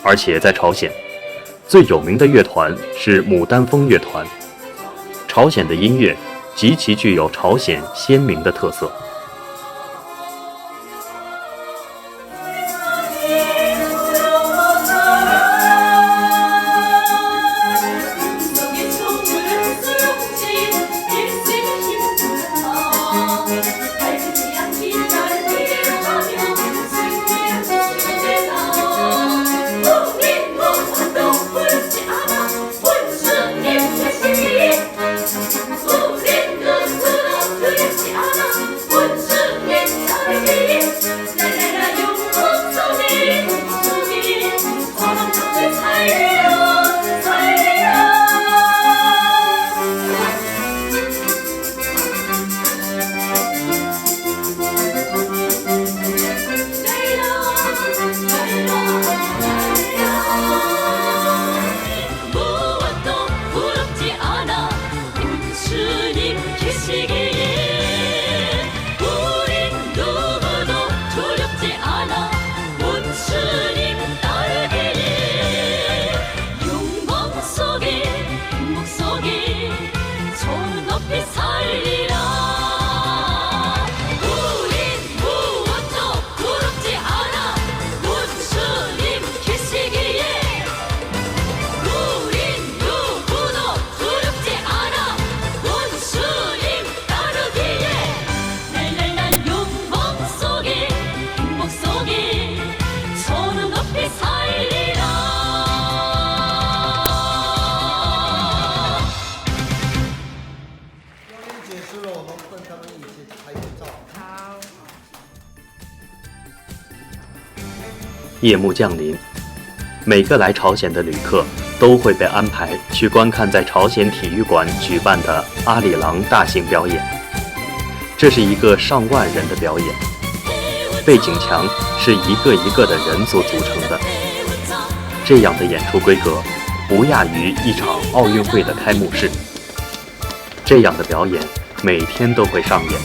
而且在朝鲜，最有名的乐团是牡丹峰乐团。朝鲜的音乐极其具有朝鲜鲜明的特色。夜幕降临，每个来朝鲜的旅客都会被安排去观看在朝鲜体育馆举办的阿里郎大型表演。这是一个上万人的表演，背景墙是一个一个的人所组成的。这样的演出规格不亚于一场奥运会的开幕式。这样的表演每天都会上演，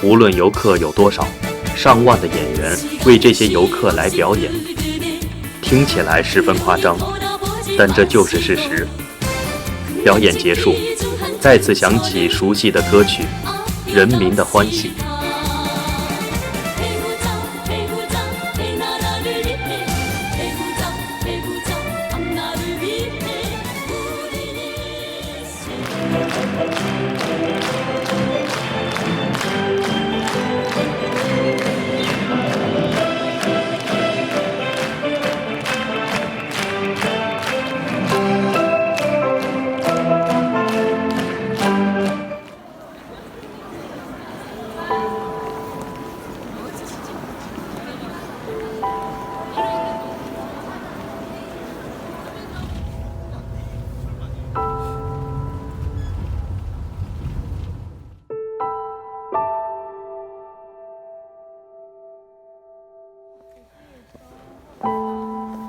无论游客有多少，上万的演员为这些游客来表演，听起来十分夸张，但这就是事实。表演结束，再次响起熟悉的歌曲《人民的欢喜》。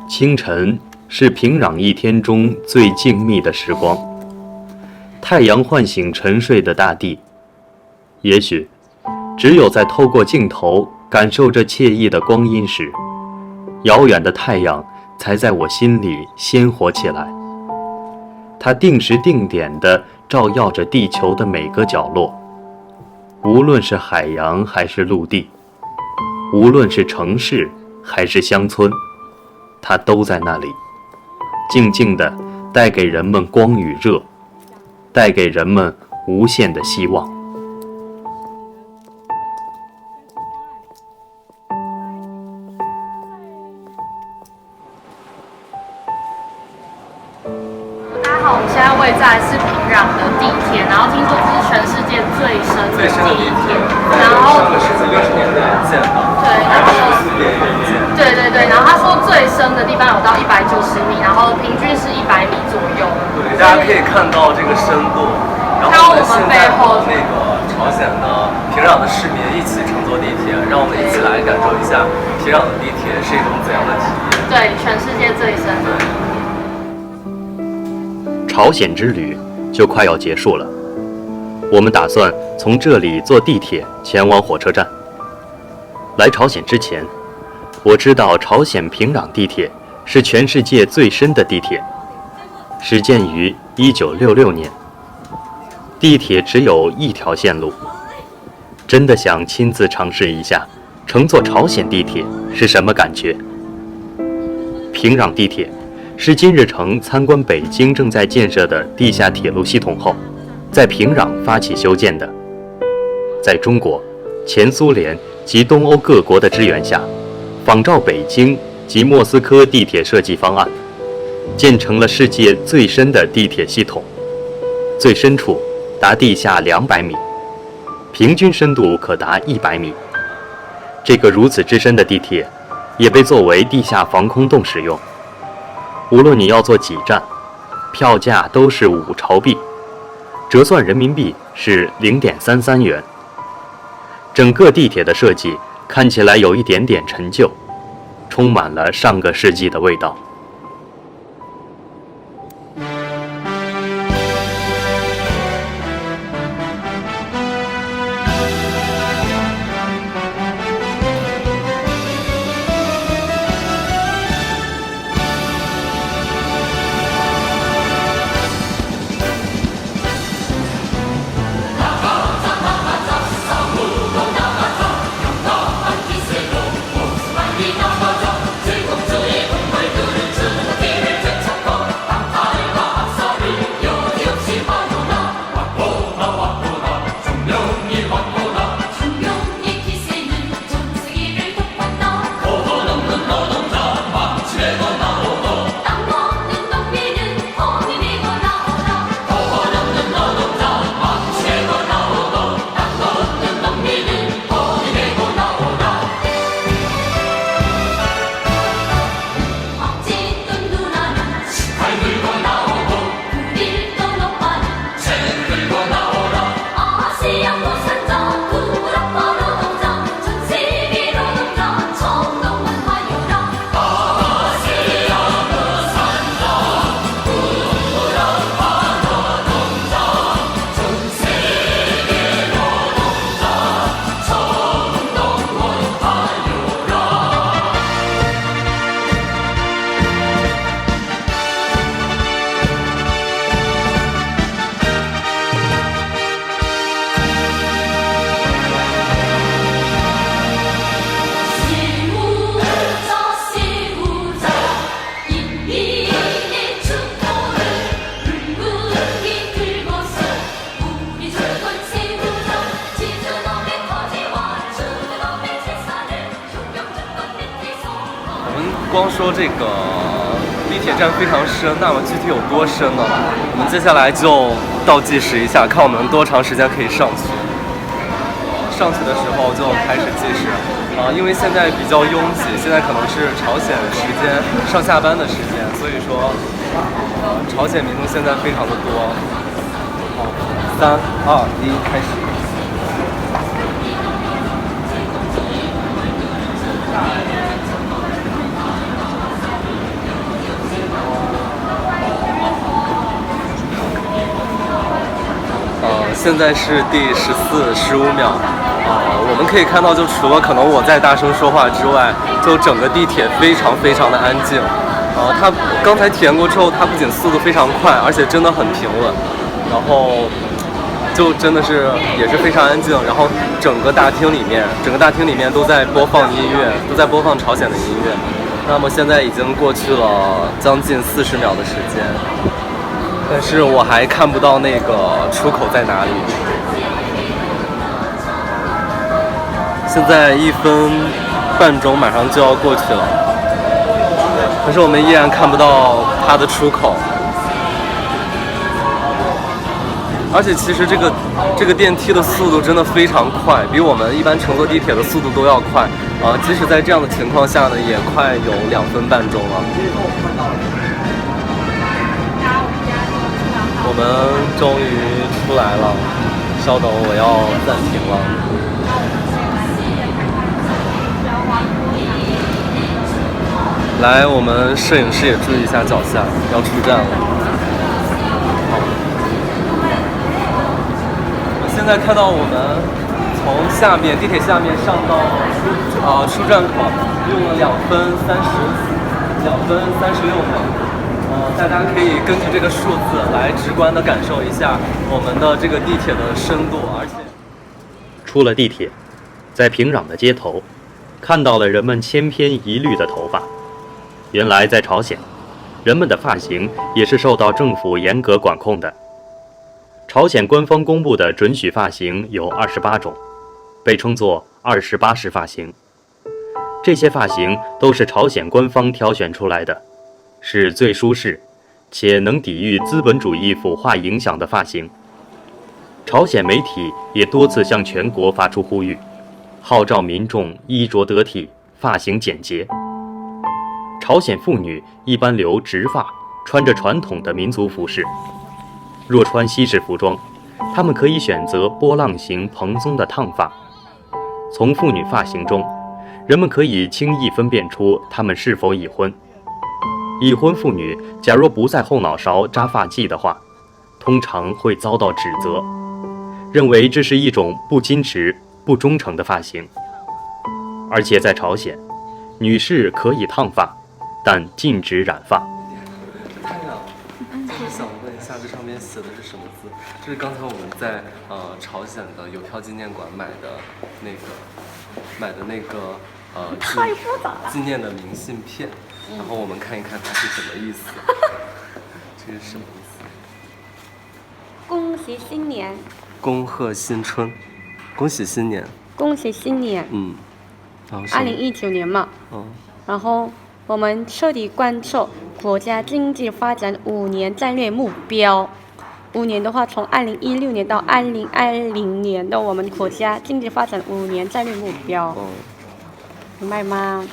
清晨是平壤一天中最静谧的时光，太阳唤醒沉睡的大地。也许，只有在透过镜头感受这惬意的光阴时，遥远的太阳才在我心里鲜活起来。它定时定点地照耀着地球的每个角落，无论是海洋还是陆地，无论是城市还是乡村，它都在那里，静静地带给人们光与热，带给人们无限的希望。大家好，我们现在位在是平壤的地铁，然后听说这是全世界最深的地铁，然后是60年代建的，对，然后对，然后他说最深的地方有到190米，然后平均是100米左右。对，大家可以看到这个深度。然后我们现在和那个朝鲜的平壤的市民一起乘坐地铁，让我们一起来感受一下平壤的地铁是一种怎样的体验。对，全世界最深的。朝鲜之旅就快要结束了，我们打算从这里坐地铁前往火车站。来朝鲜之前，我知道朝鲜平壤地铁是全世界最深的地铁，始建于1966年。地铁只有一条线路，真的想亲自尝试一下乘坐朝鲜地铁是什么感觉。平壤地铁是金日成参观北京正在建设的地下铁路系统后，在平壤发起修建的。在中国、前苏联及东欧各国的支援下，仿照北京及莫斯科地铁设计方案，建成了世界最深的地铁系统，最深处达地下200米，平均深度可达100米。这个如此之深的地铁，也被作为地下防空洞使用。无论你要坐几站，票价都是5朝币，折算人民币是0.33元。整个地铁的设计看起来有一点点陈旧，充满了上个世纪的味道。光说这个地铁站非常深，那么具体有多深呢？我们接下来就倒计时一下，看我们多长时间可以上去。上去的时候就开始计时，因为现在比较拥挤，现在可能是朝鲜时间上下班的时间，所以说，朝鲜民众现在非常的多。好，3、2、1，开始。现在是第14、15秒。我们可以看到，就除了可能我在大声说话之外，就整个地铁非常非常的安静。它刚才体验过之后，它不仅速度非常快，而且真的很平稳，然后就真的是也是非常安静。然后整个大厅里面都在播放音乐，都在播放朝鲜的音乐。那么现在已经过去了将近40秒的时间，但是我还看不到那个出口在哪里。现在1分半钟马上就要过去了，可是我们依然看不到它的出口。而且其实这个电梯的速度真的非常快，比我们一般乘坐地铁的速度都要快。即使在这样的情况下呢，也快有2分半钟了。我们终于出来了，稍等，我要暂停了。来，我们摄影师也注意一下脚下，要出站了。好，我现在看到我们从地铁下面上到出站口，用了2分36秒。大家可以根据这个数字来直观的感受一下我们的这个地铁的深度，而且出了地铁，在平壤的街头，看到了人们千篇一律的头发。原来在朝鲜，人们的发型也是受到政府严格管控的。朝鲜官方公布的准许发型有28种，被称作28式发型。这些发型都是朝鲜官方挑选出来的，是最舒适且能抵御资本主义腐化影响的发型。朝鲜媒体也多次向全国发出呼吁，号召民众衣着得体，发型简洁。朝鲜妇女一般留直发，穿着传统的民族服饰。若穿西式服装，她们可以选择波浪形蓬松的烫发。从妇女发型中，人们可以轻易分辨出她们是否已婚。已婚妇女假若不在后脑勺扎发髻的话，通常会遭到指责，认为这是一种不矜持、不忠诚的发型。而且在朝鲜，女士可以烫发，但禁止染发。太阳，就是想问一下，这上面写的是什么字？这是刚才我们在朝鲜的邮票纪念馆买的那个太复杂了，纪念的明信片。然后我们看一看它是什么意思。这是什么意思？恭喜新年！恭贺新春！恭喜新年！恭喜新年！然后2019年嘛。然后我们彻底贯彻国家经济发展5年战略目标。5年的话，从2016年到2020年的我们国家经济发展5年战略目标。明白吗？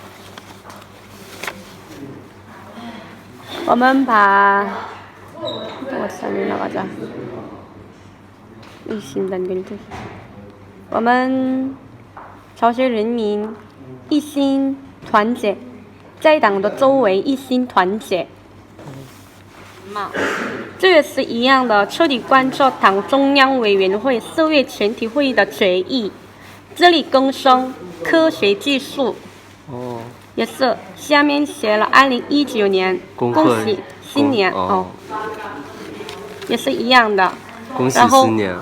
我们把我们朝鲜人民一心团结，在党的周围一心团结。这也是一样的，彻底贯彻党中央委员会4月全体会议的决议，致力更生科学技术。也是下面写了2019年，恭喜新年也是一样的。恭喜新年。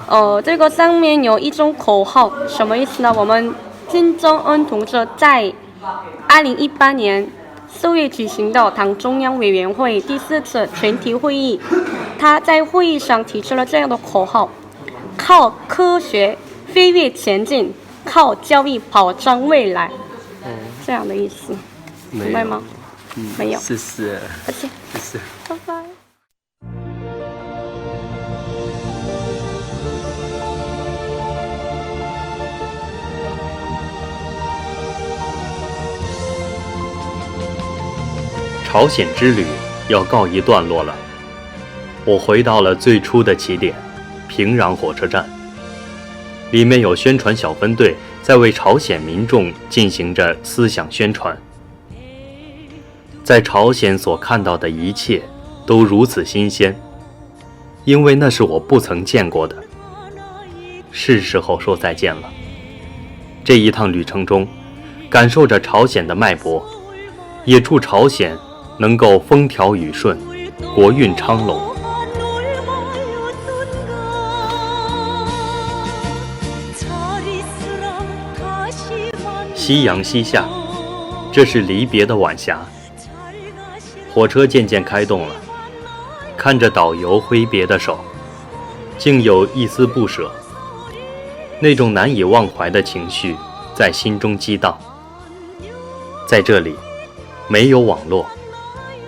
这个上面有一种口号，什么意思呢？我们金正恩同志在2018年4月举行的党中央委员会第4次全体会议，他在会议上提出了这样的口号：靠科学飞跃前进，靠教育保障未来。这样的意思，明白吗？没有。谢谢。谢谢。拜拜。朝鲜之旅要告一段落了，我回到了最初的起点，平壤火车站。里面有宣传小分队在为朝鲜民众进行着思想宣传。在朝鲜所看到的一切都如此新鲜，因为那是我不曾见过的。是时候说再见了。这一趟旅程中，感受着朝鲜的脉搏，也祝朝鲜能够风调雨顺，国运昌隆。夕阳西下，这是离别的晚霞。火车渐渐开动了，看着导游挥别的手，竟有一丝不舍。那种难以忘怀的情绪在心中激荡。在这里，没有网络，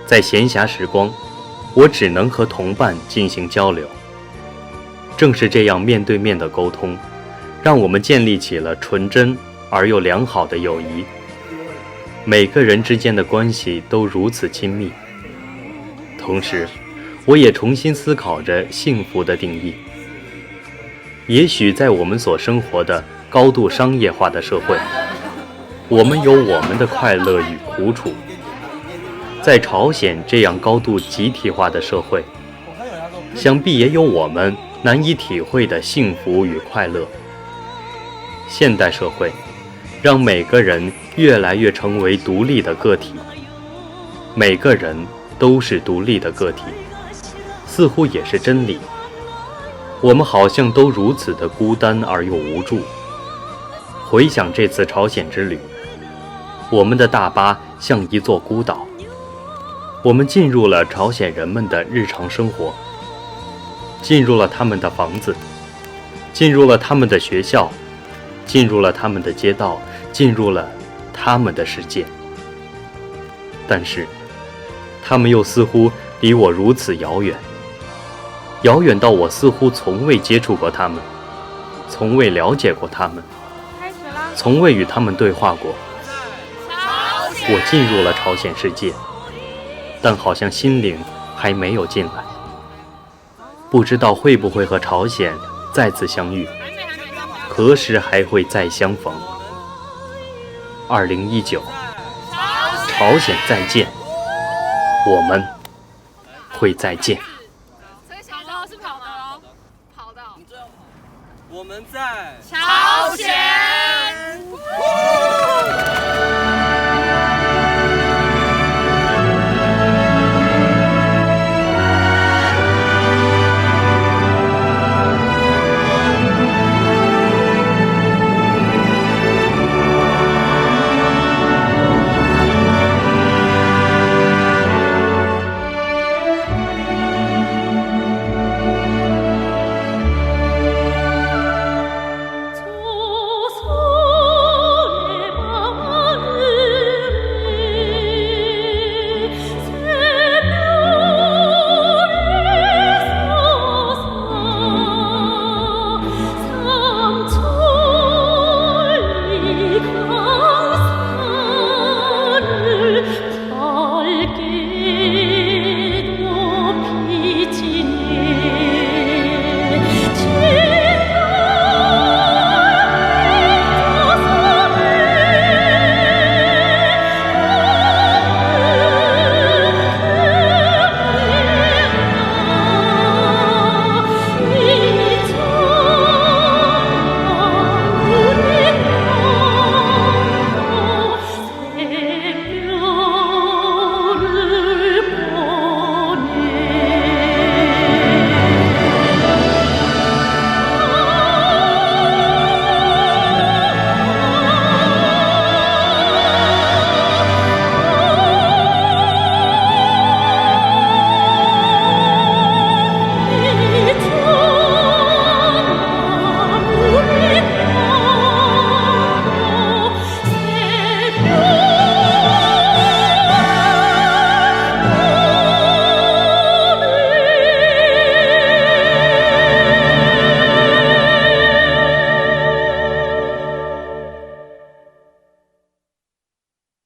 在闲暇时光，我只能和同伴进行交流。正是这样面对面的沟通，让我们建立起了纯真而又良好的友谊。每个人之间的关系都如此亲密。同时，我也重新思考着幸福的定义。也许在我们所生活的高度商业化的社会，我们有我们的快乐与苦楚。在朝鲜这样高度集体化的社会，想必也有我们难以体会的幸福与快乐。现代社会让每个人越来越成为独立的个体，每个人都是独立的个体，似乎也是真理。我们好像都如此的孤单而又无助。回想这次朝鲜之旅，我们的大巴像一座孤岛，我们进入了朝鲜人们的日常生活，进入了他们的房子，进入了他们的学校，进入了他们的街道，进入了他们的世界。但是他们又似乎离我如此遥远，遥远到我似乎从未接触过他们，从未了解过他们，从未与他们对话过。我进入了朝鲜世界，但好像心灵还没有进来，不知道会不会和朝鲜再次相遇，何时还会再相逢。2019，朝鲜再见，我们会再见。我们在朝鲜。